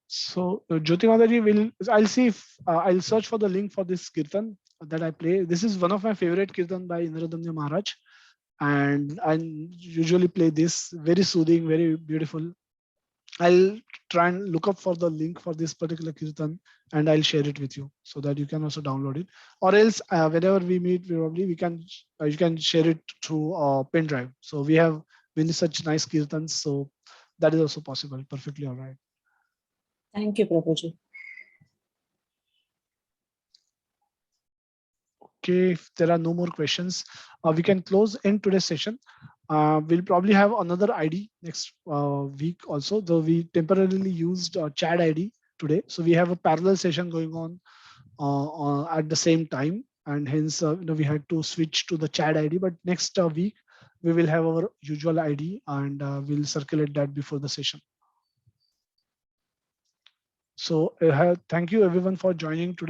So Jyoti Mataji will, I'll see if I'll search for the link for this kirtan that I play. This is one of my favorite kirtan by Indradamya Maharaj, and I usually play this. Very soothing, very beautiful. I'll try and look up for the link for this particular kirtan, and I'll share it with you so that you can also download it. Or else, whenever we meet, probably we can you can share it through pen drive. So we have many such nice kirtans, so that is also possible. Perfectly all right. Thank you, Prabhuji. Okay, if there are no more questions, we can close in today's session. We'll probably have another ID next week also, though we temporarily used Chad ID today. So we have a parallel session going on at the same time, and hence we had to switch to the Chad ID. But next week we will have our usual ID, and we'll circulate that before the session. So thank you everyone for joining today.